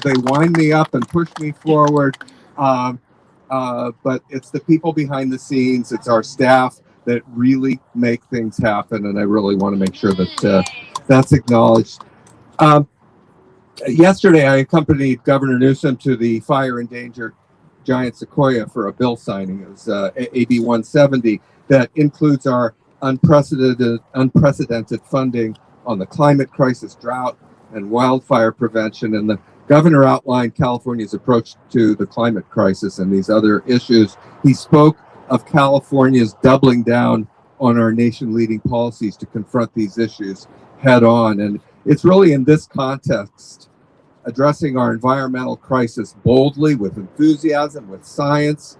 they wind me up and push me forward, but it's the people behind the scenes, it's our staff that really make things happen, and I really want to make sure that that's acknowledged. Yesterday, I accompanied Governor Newsom to the fire endangered giant sequoia for a bill signing. It was AB 170 that includes our unprecedented funding on the climate crisis, drought, and wildfire prevention. And the governor outlined California's approach to the climate crisis and these other issues. He spoke of California's doubling down on our nation-leading policies to confront these issues head on. And it's really in this context, addressing our environmental crisis boldly, with enthusiasm, with science,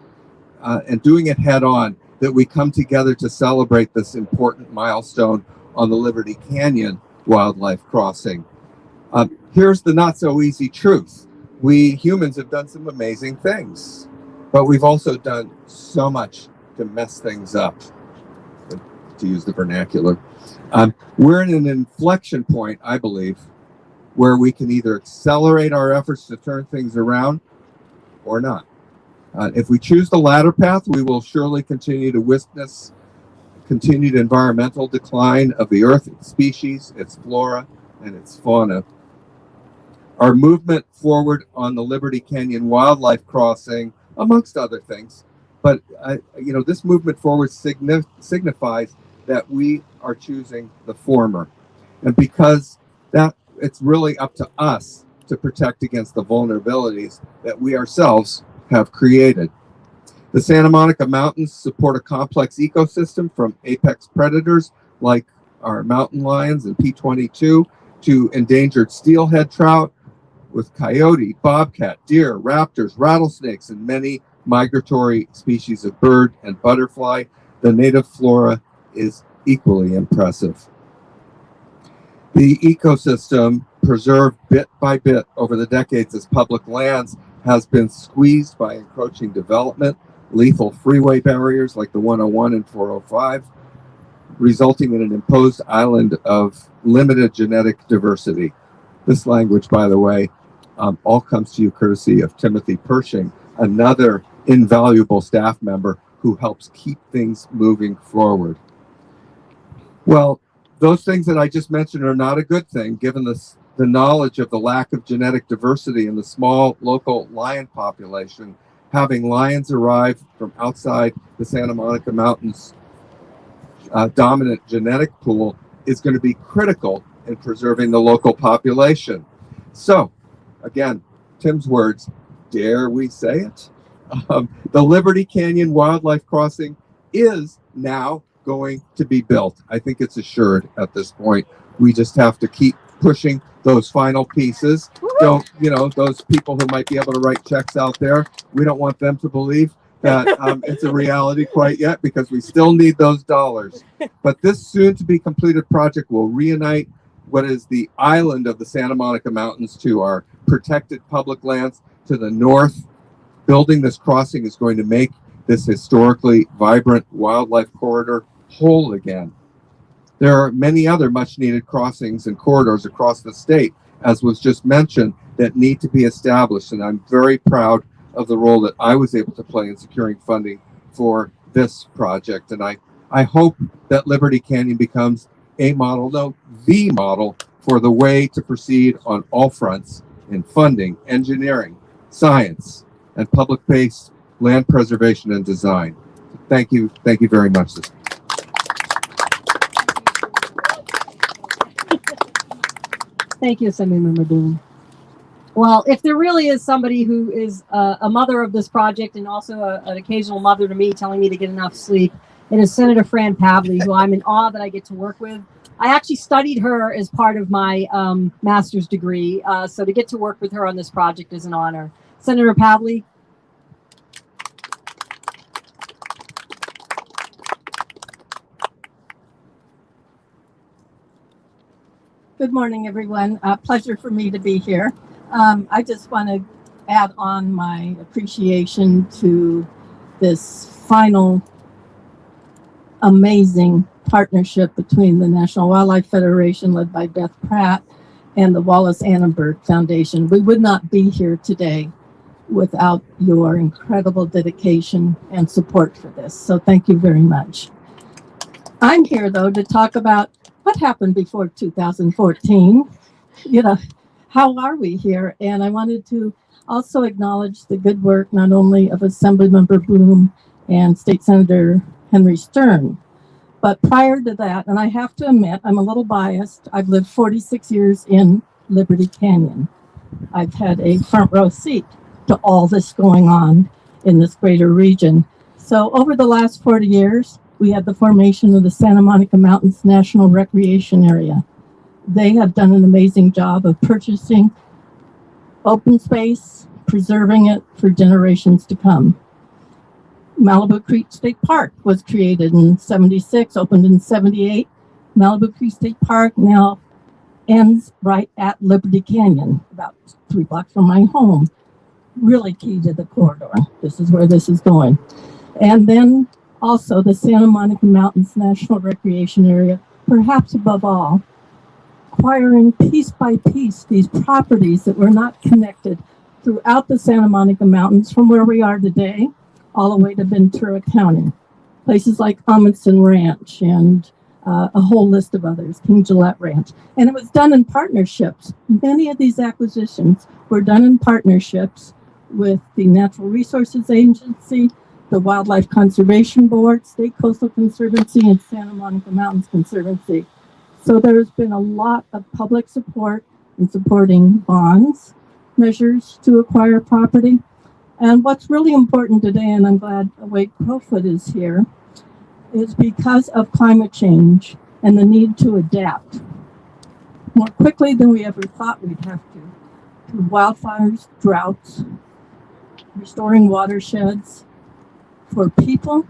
and doing it head on, that we come together to celebrate this important milestone on the Liberty Canyon wildlife crossing. Here's the not so easy truth. We humans have done some amazing things, but we've also done so much to mess things up, to use the vernacular. We're in an inflection point, I believe, where we can either accelerate our efforts to turn things around or not. If we choose the latter path, we will surely continue to witness continued environmental decline of the Earth, its species, its flora, and its fauna. Our movement forward on the Liberty Canyon wildlife crossing, amongst other things, but you know, this movement forward signifies that we are choosing the former, and because that, it's really up to us to protect against the vulnerabilities that we ourselves have created. The Santa Monica Mountains support a complex ecosystem, from apex predators like our mountain lions and P22 to endangered steelhead trout, with coyote, bobcat, deer, raptors, rattlesnakes, and many migratory species of bird and butterfly. The native flora is equally impressive. The ecosystem, preserved bit by bit over the decades as public lands, has been squeezed by encroaching development, lethal freeway barriers like the 101 and 405, resulting in an imposed island of limited genetic diversity. This language, by the way, all comes to you courtesy of Timothy Pershing, another invaluable staff member who helps keep things moving forward. Well, those things that I just mentioned are not a good thing, given the knowledge of the lack of genetic diversity in the small local lion population. Having lions arrive from outside the Santa Monica Mountains dominant genetic pool is going to be critical in preserving the local population. So, again, Tim's words, dare we say it? The Liberty Canyon Wildlife Crossing is now going to be built. I think it's assured at this point. We just have to keep pushing those final pieces. Don't, those people who might be able to write checks out there, we don't want them to believe that it's a reality quite yet, because we still need those dollars. But this soon to be completed project will reunite what is the island of the Santa Monica Mountains to our protected public lands to the north. Building this crossing is going to make this historically vibrant wildlife corridor whole again. There are many other much needed crossings and corridors across the state, as was just mentioned, that need to be established. And I'm very proud of the role that I was able to play in securing funding for this project. And I hope that Liberty Canyon becomes a model, no, the model for the way to proceed on all fronts in funding, engineering, science, and public-based land preservation and design. Thank you very much. Thank you, Assemblymember Boone. Well, if there really is somebody who is a mother of this project and also an occasional mother to me, telling me to get enough sleep, it is Senator Fran Pavley, who I'm in awe that I get to work with. I actually studied her as part of my master's degree, so to get to work with her on this project is an honor. Senator Pavley. Good morning, everyone. Pleasure for me to be here. I just want to add on my appreciation to this final amazing partnership between the National Wildlife Federation, led by Beth Pratt, and the Wallace Annenberg Foundation. We would not be here today without your incredible dedication and support for this. So thank you very much. I'm here, though, to talk about what happened before 2014. How are we here? And I wanted to also acknowledge the good work not only of Assemblymember Bloom and State Senator Henry Stern, but prior to that, and I have to admit, I'm a little biased. I've lived 46 years in Liberty Canyon. I've had a front row seat to all this going on in this greater region. So over the last 40 years, we had the formation of the Santa Monica Mountains National Recreation Area. They have done an amazing job of purchasing open space, preserving it for generations to come. Malibu Creek State Park was created in '76, opened in '78. Malibu Creek State Park now ends right at Liberty Canyon, about 3 blocks from my home. Really key to the corridor. This is where this is going. And then also the Santa Monica Mountains National Recreation Area, perhaps above all, acquiring piece by piece these properties that were not connected throughout the Santa Monica Mountains from where we are today all the way to Ventura County. Places like Amundsen Ranch and a whole list of others, King Gillette Ranch. And it was done in partnerships. Many of these acquisitions were done in partnerships with the Natural Resources Agency, the Wildlife Conservation Board, State Coastal Conservancy, and Santa Monica Mountains Conservancy. So there's been a lot of public support in supporting bonds, measures to acquire property. And what's really important today, and I'm glad Wade Crowfoot is here, is because of climate change and the need to adapt more quickly than we ever thought we'd have to wildfires, droughts, restoring watersheds for people,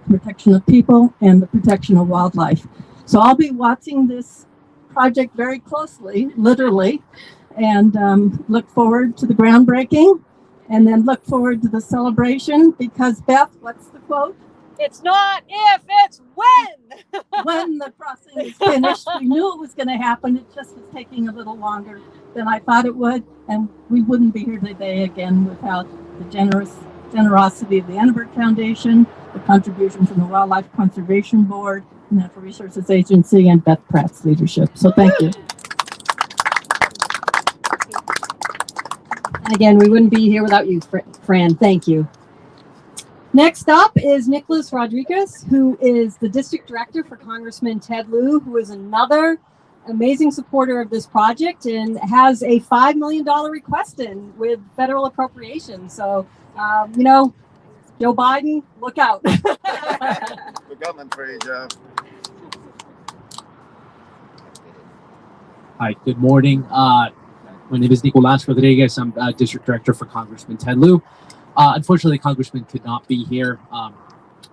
protection of people, and the protection of wildlife. So I'll be watching this project very closely, literally, and look forward to the groundbreaking, and then look forward to the celebration, because Beth, what's the quote? It's not if, it's when. When the crossing is finished, we knew it was going to happen. It just was taking a little longer than I thought it would, and we wouldn't be here today again without the generosity of the Annenberg Foundation, the contribution from the Wildlife Conservation Board, Natural Resources Agency, and Beth Pratt's leadership. So thank you. And again, we wouldn't be here without you, Fran. Thank you. Next up is Nicholas Rodriguez, who is the district director for Congressman Ted Lieu, who is another amazing supporter of this project and has a $5 million request in with federal appropriations. So, you know, Joe Biden, look out. We're coming for you, Joe. Hi, good morning. My name is Nicolas Rodriguez. I'm district director for Congressman Ted Lieu. Unfortunately, the congressman could not be here.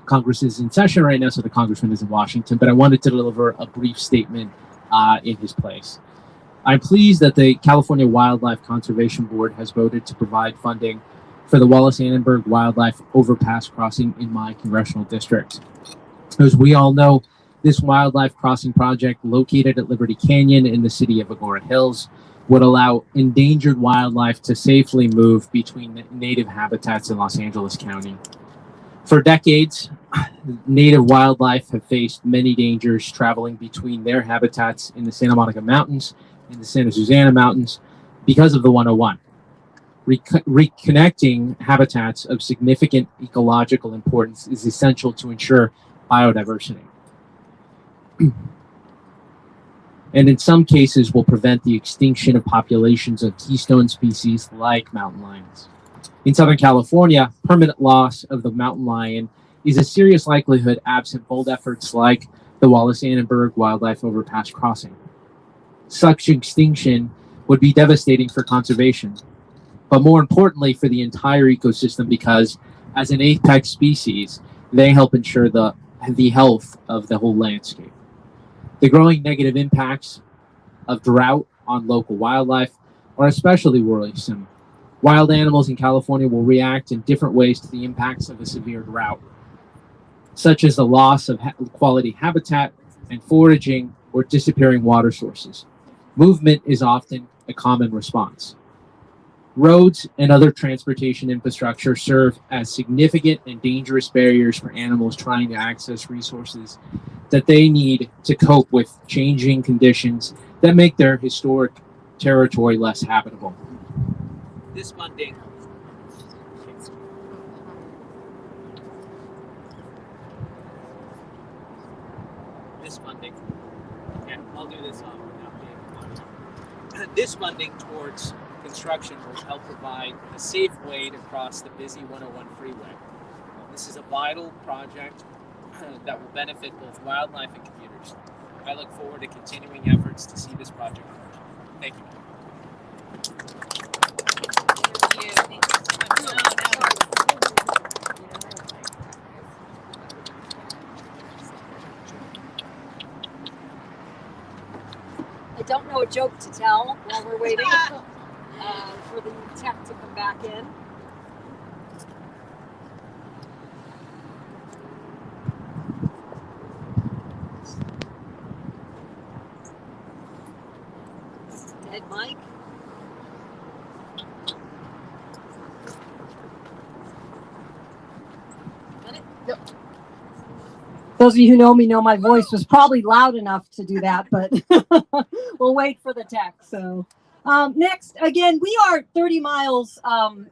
Congress is in session right now, so the congressman is in Washington, but I wanted to deliver a brief statement in his place. I'm pleased that the California Wildlife Conservation Board has voted to provide funding for the Wallace Annenberg Wildlife Overpass Crossing in my congressional district. As we all know, this wildlife crossing project located at Liberty Canyon in the city of Agora Hills would allow endangered wildlife to safely move between native habitats in Los Angeles County. For decades, native wildlife have faced many dangers traveling between their habitats in the Santa Monica Mountains and the Santa Susana Mountains because of the 101. Reconnecting habitats of significant ecological importance is essential to ensure biodiversity. And in some cases will prevent the extinction of populations of keystone species like mountain lions. In Southern California, permanent loss of the mountain lion is a serious likelihood absent bold efforts like the Wallace Annenberg Wildlife Overpass Crossing. Such extinction would be devastating for conservation, but more importantly for the entire ecosystem because as an apex species, they help ensure the health of the whole landscape. The growing negative impacts of drought on local wildlife are especially worrisome. Wild animals in California will react in different ways to the impacts of a severe drought, such as the loss of quality habitat and foraging or disappearing water sources. Movement is often a common response. Roads and other transportation infrastructure serve as significant and dangerous barriers for animals trying to access resources that they need to cope with changing conditions that make their historic territory less habitable. This funding I'll do this this funding towards construction will help provide a safe way to cross the busy 101 freeway. This is a vital project that will benefit both wildlife and commuters. I look forward to continuing efforts to see this project through. Thank you. I don't know a joke to tell while we're waiting for the tech to come back in. Dead Mike. Got it? Yep. Those of you who know me know my voice was probably loud enough to do that, but we'll wait for the tech. So next, again, we are 30 miles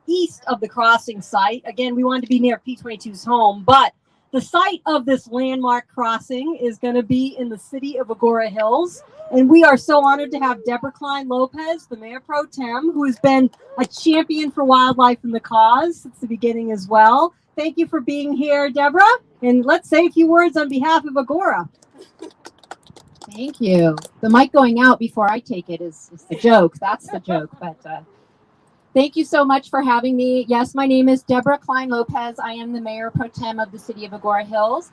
east of the crossing site. Again, we wanted to be near P22's home, but the site of this landmark crossing is going to be in the city of Agora Hills. And we are so honored to have Deborah Klein Lopez, the Mayor Pro Tem, who has been a champion for wildlife and the cause since the beginning as well. Thank you for being here, Deborah. And let's say a few words on behalf of Agora. Thank you. The mic going out before I take it is the joke. That's the joke. But thank you so much for having me. Yes, my name is Deborah Klein Lopez. I am the Mayor Pro Tem of the City of Agora Hills.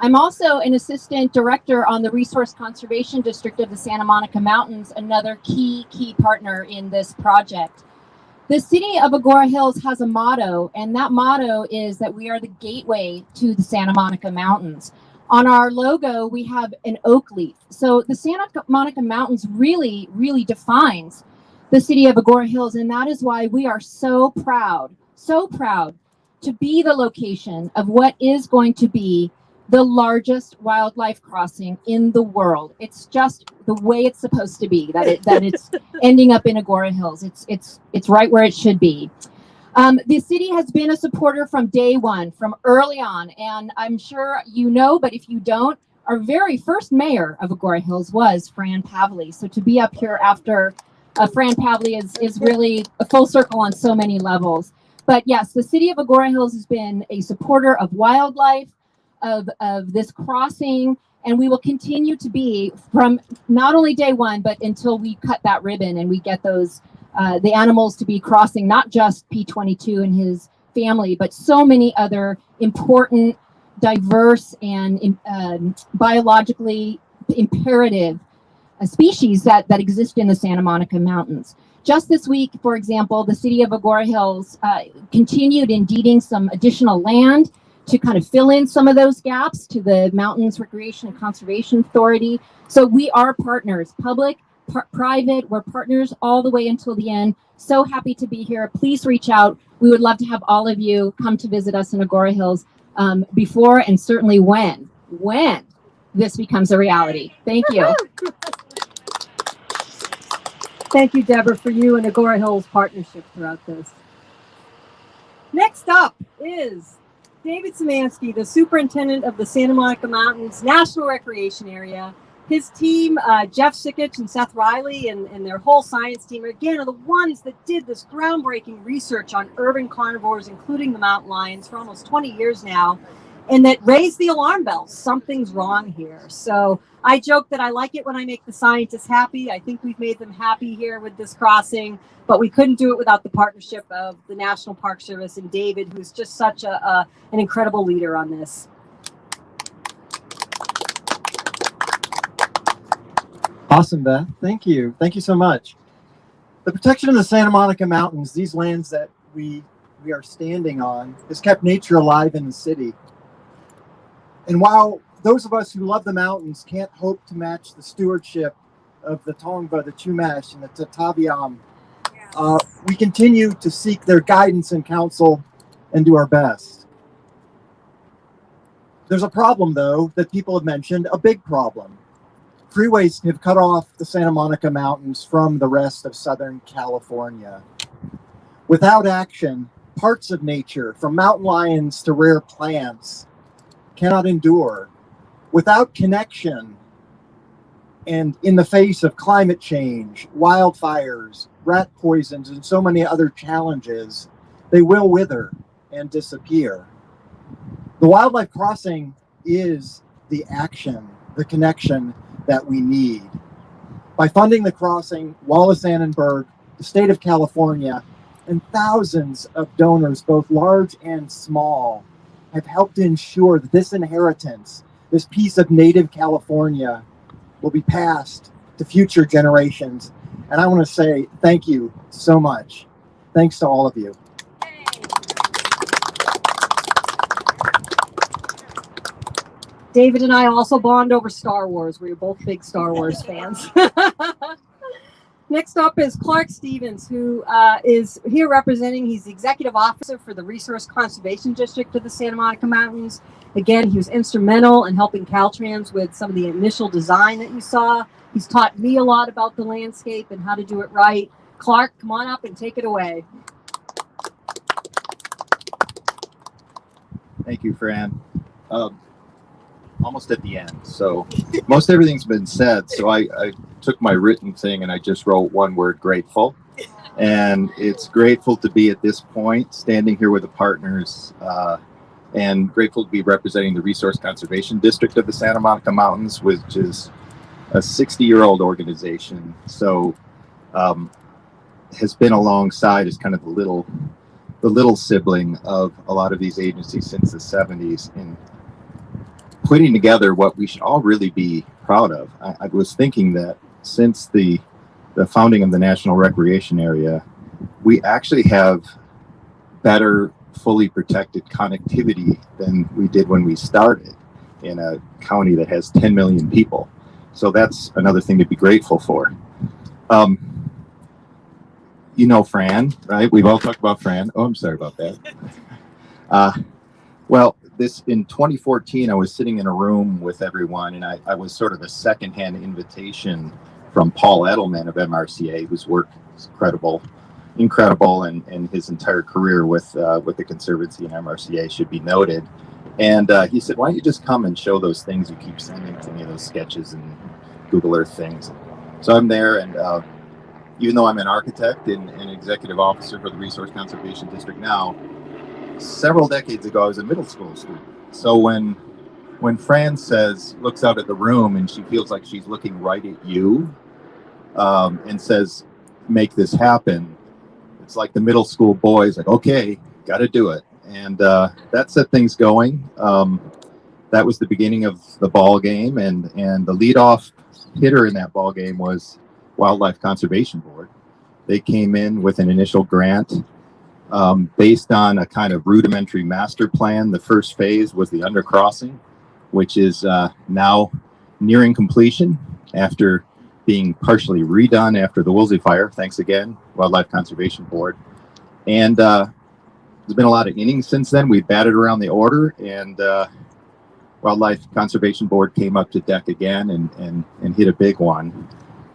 I'm also an assistant director on the Resource Conservation District of the Santa Monica Mountains, another key partner in this project. The city of Agora Hills has a motto, and that motto is that we are the gateway to the Santa Monica Mountains. On our logo, we have an oak leaf. So the Santa Monica Mountains really, really defines the city of Agora Hills, and that is why we are so proud to be the location of what is going to be the largest wildlife crossing in the world. It's just the way it's supposed to be, that it's ending up in Agora Hills. It's right where it should be. The city has been a supporter from day one, from early on, and I'm sure you know, but if you don't, our very first mayor of Agora Hills was Fran Pavley. So to be up here after Fran Pavley is really a full circle on so many levels. But yes, the city of Agora Hills has been a supporter of wildlife, of this crossing, and we will continue to be from not only day one, but until we cut that ribbon and we get those the animals to be crossing not just P22 and his family, but so many other important, diverse, and biologically imperative species that exist in the Santa Monica Mountains. Just this week, for example, the city of Agora Hills continued in deeding some additional land to kind of fill in some of those gaps to the Mountains Recreation and Conservation Authority. So we are partners, public, private, we're partners all the way until the end. So happy to be here. Please reach out. We would love to have all of you come to visit us in Agora Hills before and certainly when this becomes a reality. Thank you. Thank you, Deborah, for you and Agora Hills partnership throughout this. Next up is David Samanski, the superintendent of the Santa Monica Mountains National Recreation Area. His team, Jeff Sikich and Seth Riley and their whole science team, again, are the ones that did this groundbreaking research on urban carnivores, including the mountain lions, for almost 20 years now, and that raised the alarm bells. Something's wrong here. So I joke that I like it when I make the scientists happy. I think we've made them happy here with this crossing, but we couldn't do it without the partnership of the National Park Service and David, who's just such an incredible leader on this. Awesome, Beth. Thank you. Thank you so much. The protection of the Santa Monica Mountains, these lands that we are standing on, has kept nature alive in the city. And while those of us who love the mountains can't hope to match the stewardship of the Tongva, the Chumash, and the Tataviam, we continue to seek their guidance and counsel and do our best. There's a problem, though, that people have mentioned, a big problem. Freeways have cut off the Santa Monica Mountains from the rest of Southern California. Without action, parts of nature, from mountain lions to rare plants, cannot endure. Without connection, and in the face of climate change, wildfires, rat poisons, and so many other challenges, they will wither and disappear. The wildlife crossing is the action, the connection that we need. By funding the crossing, Wallace, Annenberg, the state of California, and thousands of donors, both large and small, have helped ensure that this inheritance, this piece of native California, will be passed to future generations. And I want to say thank you so much. Thanks to all of you. David and I also bond over Star Wars. We're both big Star Wars fans. Next up is Clark Stevens, who is here representing, he's the executive officer for the Resource Conservation District of the Santa Monica Mountains. Again, he was instrumental in helping Caltrans with some of the initial design that you saw. He's taught me a lot about the landscape and how to do it right. Clark, come on up and take it away. Thank you, Fran. Almost at the end, so most everything's been said. So I took my written thing and I just wrote one word: grateful. And it's grateful to be at this point, standing here with the partners, and grateful to be representing the Resource Conservation District of the Santa Monica Mountains, which is a 60-year-old organization. So has been alongside as kind of the little sibling of a lot of these agencies since the 70s in putting together what we should all really be proud of. I was thinking that since the founding of the National Recreation Area, we actually have better fully protected connectivity than we did when we started in a county that has 10 million people. So that's another thing to be grateful for. You know Fran, right? We've all talked about Fran. Oh, I'm sorry about that. Well, in 2014, I was sitting in a room with everyone, and I was sort of a secondhand invitation from Paul Edelman of MRCA, whose work is incredible, and his entire career with the Conservancy and MRCA should be noted. And he said, why don't you just come and show those things you keep sending to me, those sketches and Google Earth things. So I'm there, and even though I'm an architect and an executive officer for the Resource Conservation District now, several decades ago I was a middle school student. So when Fran looks out at the room and she feels like she's looking right at you and says, make this happen, it's like the middle school boys like, okay, got to do it. And that set things going. That was the beginning of the ball game, and the leadoff hitter in that ball game was Wildlife Conservation Board. They came in with an initial grant based on a kind of rudimentary master plan. The first phase was the undercrossing, which is now nearing completion after being partially redone after the Woolsey fire. Thanks again, Wildlife Conservation Board. And there's been a lot of innings since then. We've batted around the order, and Wildlife Conservation Board came up to deck again and hit a big one.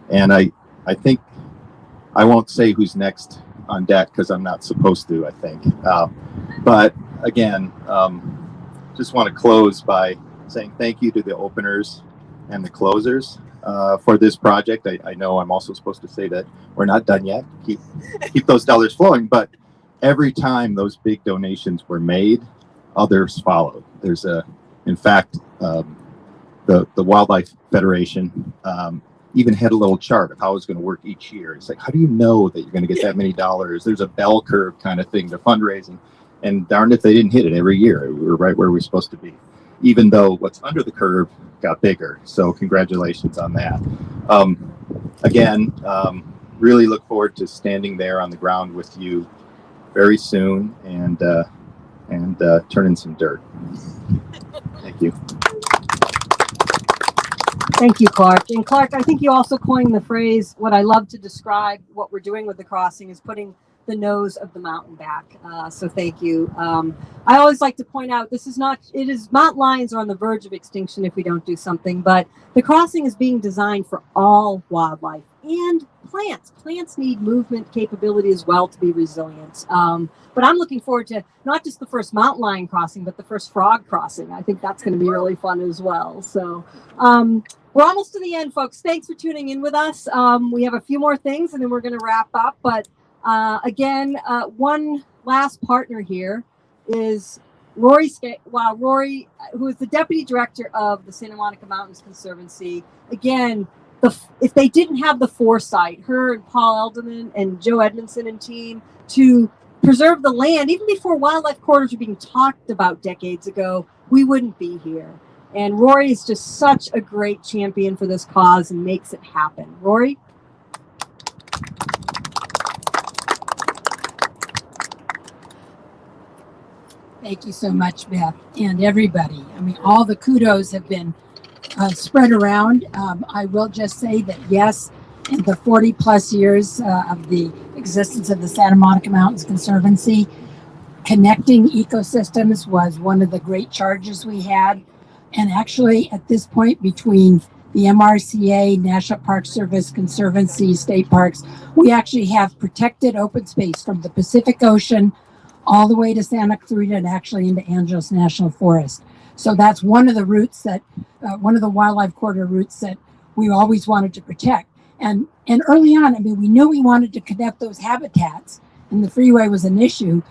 And I think I won't say who's next on deck because I'm not supposed to, I think. But again, just want to close by saying thank you to the openers and the closers for this project. I know I'm also supposed to say that we're not done yet. Keep those dollars flowing, but every time those big donations were made, others followed. There's in fact, the Wildlife Federation even had a little chart of how it's going to work each year. It's like, how do you know that you're going to get that many dollars? There's a bell curve kind of thing to fundraising, and darned if they didn't hit it every year. We were right where we're supposed to be, even though what's under the curve got bigger. So congratulations on that. Again, really look forward to standing there on the ground with you very soon and turning some dirt. Thank you. Thank you, Clark. And Clark, I think you also coined the phrase, what I love to describe what we're doing with the crossing is putting the nose of the mountain back. So thank you. I always like to point out, mountain lions are on the verge of extinction if we don't do something, but the crossing is being designed for all wildlife and plants. Plants need movement capability as well to be resilient. But I'm looking forward to not just the first mountain lion crossing, but the first frog crossing. I think that's going to be really fun as well. So we're almost to the end, folks. Thanks for tuning in with us. We have a few more things and then we're going to wrap up. But again, one last partner here is Rory, who is the Deputy Director of the Santa Monica Mountains Conservancy. Again, if they didn't have the foresight, her and Paul Elderman and Joe Edmondson and team, to preserve the land, even before wildlife corridors were being talked about decades ago, we wouldn't be here. And Rory is just such a great champion for this cause and makes it happen. Rory? Thank you so much, Beth, and everybody. I mean, all the kudos have been spread around. I will just say that, yes, in the 40 plus years of the existence of the Santa Monica Mountains Conservancy, connecting ecosystems was one of the great charges we had. And actually, at this point, between the MRCA, National Park Service, Conservancy, state parks, we actually have protected open space from the Pacific Ocean all the way to Santa Clarita and actually into Angeles National Forest. So that's one of the routes that, one of the wildlife corridor routes that we always wanted to protect. And early on, I mean, we knew we wanted to connect those habitats, and the freeway was an issue.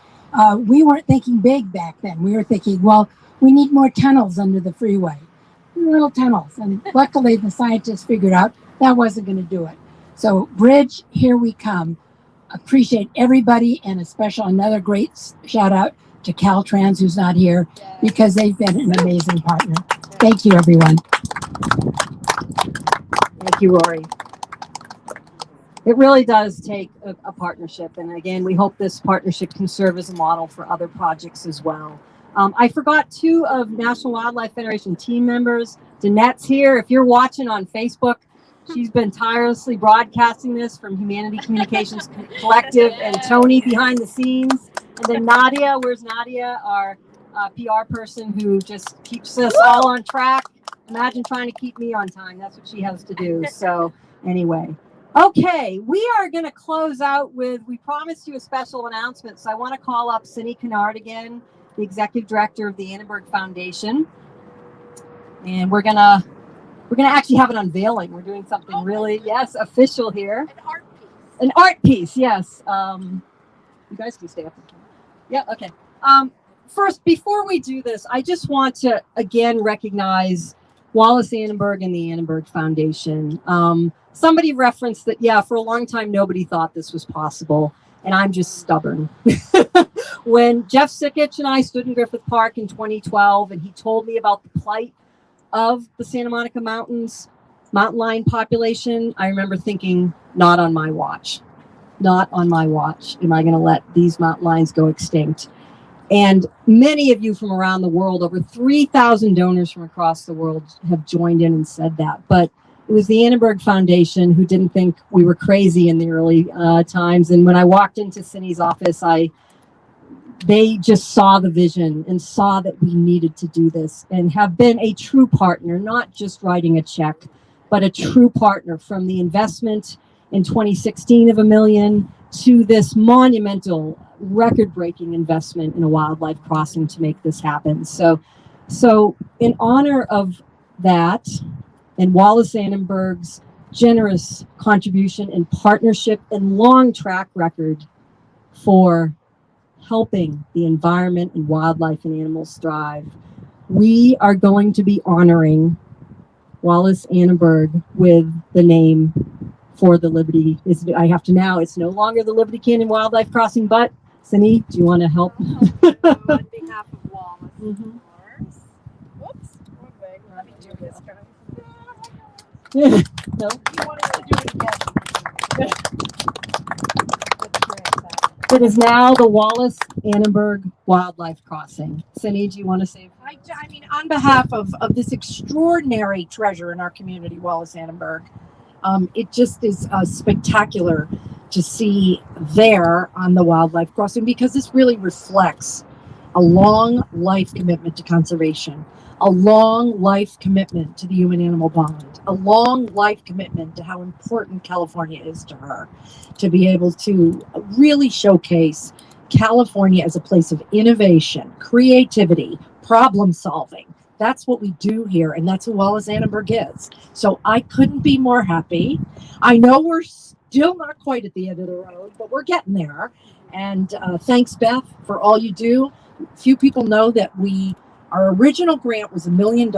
We weren't thinking big back then. We were thinking, well, we need more tunnels under the freeway, little tunnels. And luckily, the scientists figured out that wasn't going to do it. So bridge, here we come. Appreciate everybody, and another great shout out to Caltrans, who's not here, because they've been an amazing partner. Thank you, everyone. Thank you, Rory. It really does take a partnership. And again, we hope this partnership can serve as a model for other projects as well. I forgot 2 of National Wildlife Federation team members. Danette's here. If you're watching on Facebook, she's been tirelessly broadcasting this from Humanity Communications Collective, and Tony behind the scenes. And then Nadia, where's Nadia, our PR person who just keeps us all on track. Imagine trying to keep me on time. That's what she has to do. So anyway. Okay, we are going to close out with, we promised you a special announcement, so I want to call up Cindy Kennard again, the Executive Director of the Annenberg Foundation. And we're gonna actually have an unveiling. We're doing something really, yes, official here. An art piece. An art piece, yes. You guys can stay up. Yeah, okay. First, before we do this, I just want to again recognize Wallace Annenberg and the Annenberg Foundation. Somebody referenced that, yeah, for a long time, nobody thought this was possible, and I'm just stubborn. When Jeff Sikich and I stood in Griffith Park in 2012, and he told me about the plight of the Santa Monica Mountains mountain lion population, I remember thinking, not on my watch. Not on my watch am I going to let these mountain lions go extinct. And many of you from around the world, over 3,000 donors from across the world have joined in and said that. But it was the Annenberg Foundation who didn't think we were crazy in the early times. And when I walked into Cindy's office, they just saw the vision and saw that we needed to do this, and have been a true partner, not just writing a check, but a true partner, from the investment in 2016 of $1 million to this monumental, record-breaking investment in a wildlife crossing to make this happen. So in honor of that, and Wallace Annenberg's generous contribution and partnership and long track record for helping the environment and wildlife and animals thrive, we are going to be honoring Wallace Annenberg with the name for the Liberty. I have to now, it's no longer the Liberty Canyon Wildlife Crossing, but Cindy, do you want to help? On behalf of Wallace, of course. Whoops. Okay, let me do this, guys. No. You wanted to do it again. It is now the Wallace Annenberg Wildlife Crossing. Cindy, do you want to say? I mean, on behalf of this extraordinary treasure in our community, Wallace Annenberg, it just is spectacular to see there on the wildlife crossing, because this really reflects a long life commitment to conservation, a long life commitment to the human-animal bond, a long life commitment to how important California is to her, to be able to really showcase California as a place of innovation, creativity, problem solving. That's what we do here, and that's who Wallace Annenberg is. So I couldn't be more happy. I know we're still not quite at the end of the road, but we're getting there. And thanks, Beth, for all you do. Few people know that our original grant was $1 million.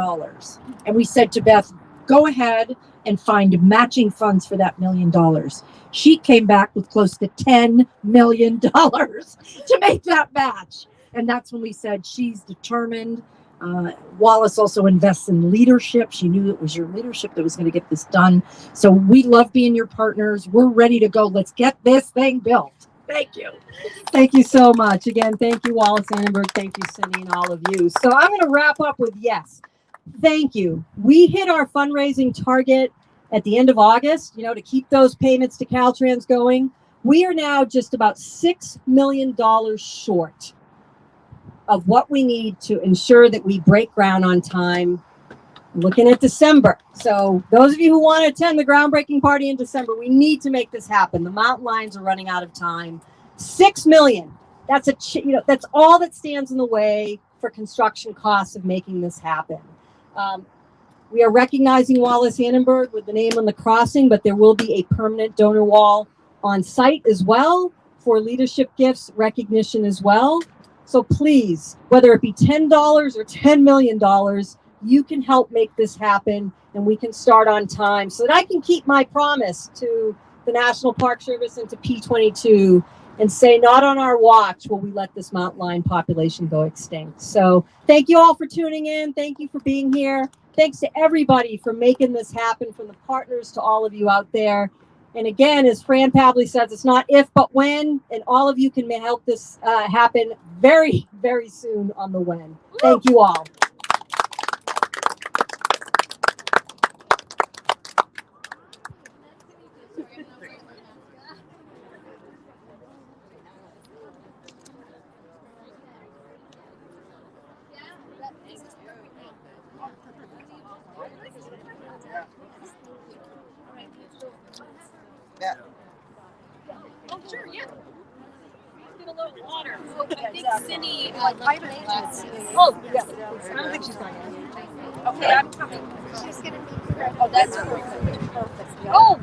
And we said to Beth, go ahead and find matching funds for that $1 million. She came back with close to $10 million to make that match. And that's when we said she's determined. Wallace also invests in leadership. She knew it was your leadership that was going to get this done. So we love being your partners. We're ready to go. Let's get this thing built. Thank you. Thank you so much. Again, thank you, Wallace Annenberg. Thank you, Cindy, and all of you. So I'm going to wrap up with yes. Thank you. We hit our fundraising target at the end of August, to keep those payments to Caltrans going. We are now just about $6 million short of what we need to ensure that we break ground on time, looking at December. So those of you who want to attend the groundbreaking party in December, we need to make this happen. The mountain lions are running out of time. $6 million. That's that's all that stands in the way for construction costs of making this happen. We are recognizing Wallace Annenberg with the name on the crossing, but there will be a permanent donor wall on site as well for leadership gifts, recognition as well. So please, whether it be $10 or $10 million, you can help make this happen, and we can start on time so that I can keep my promise to the National Park Service and to P22 and say, not on our watch will we let this mountain lion population go extinct. So thank you all for tuning in. Thank you for being here. Thanks to everybody for making this happen, from the partners to all of you out there. And again, as Fran Pavley says, it's not if, but when, and all of you can help this happen very, very soon on the when. Thank you all. Yeah. Oh, sure, yeah. Get a little water. Oh, I think Cindy left left us. Oh, yeah. I don't think she's going to. Okay, I'm coming. She's going to be. Oh, that's perfect. Oh,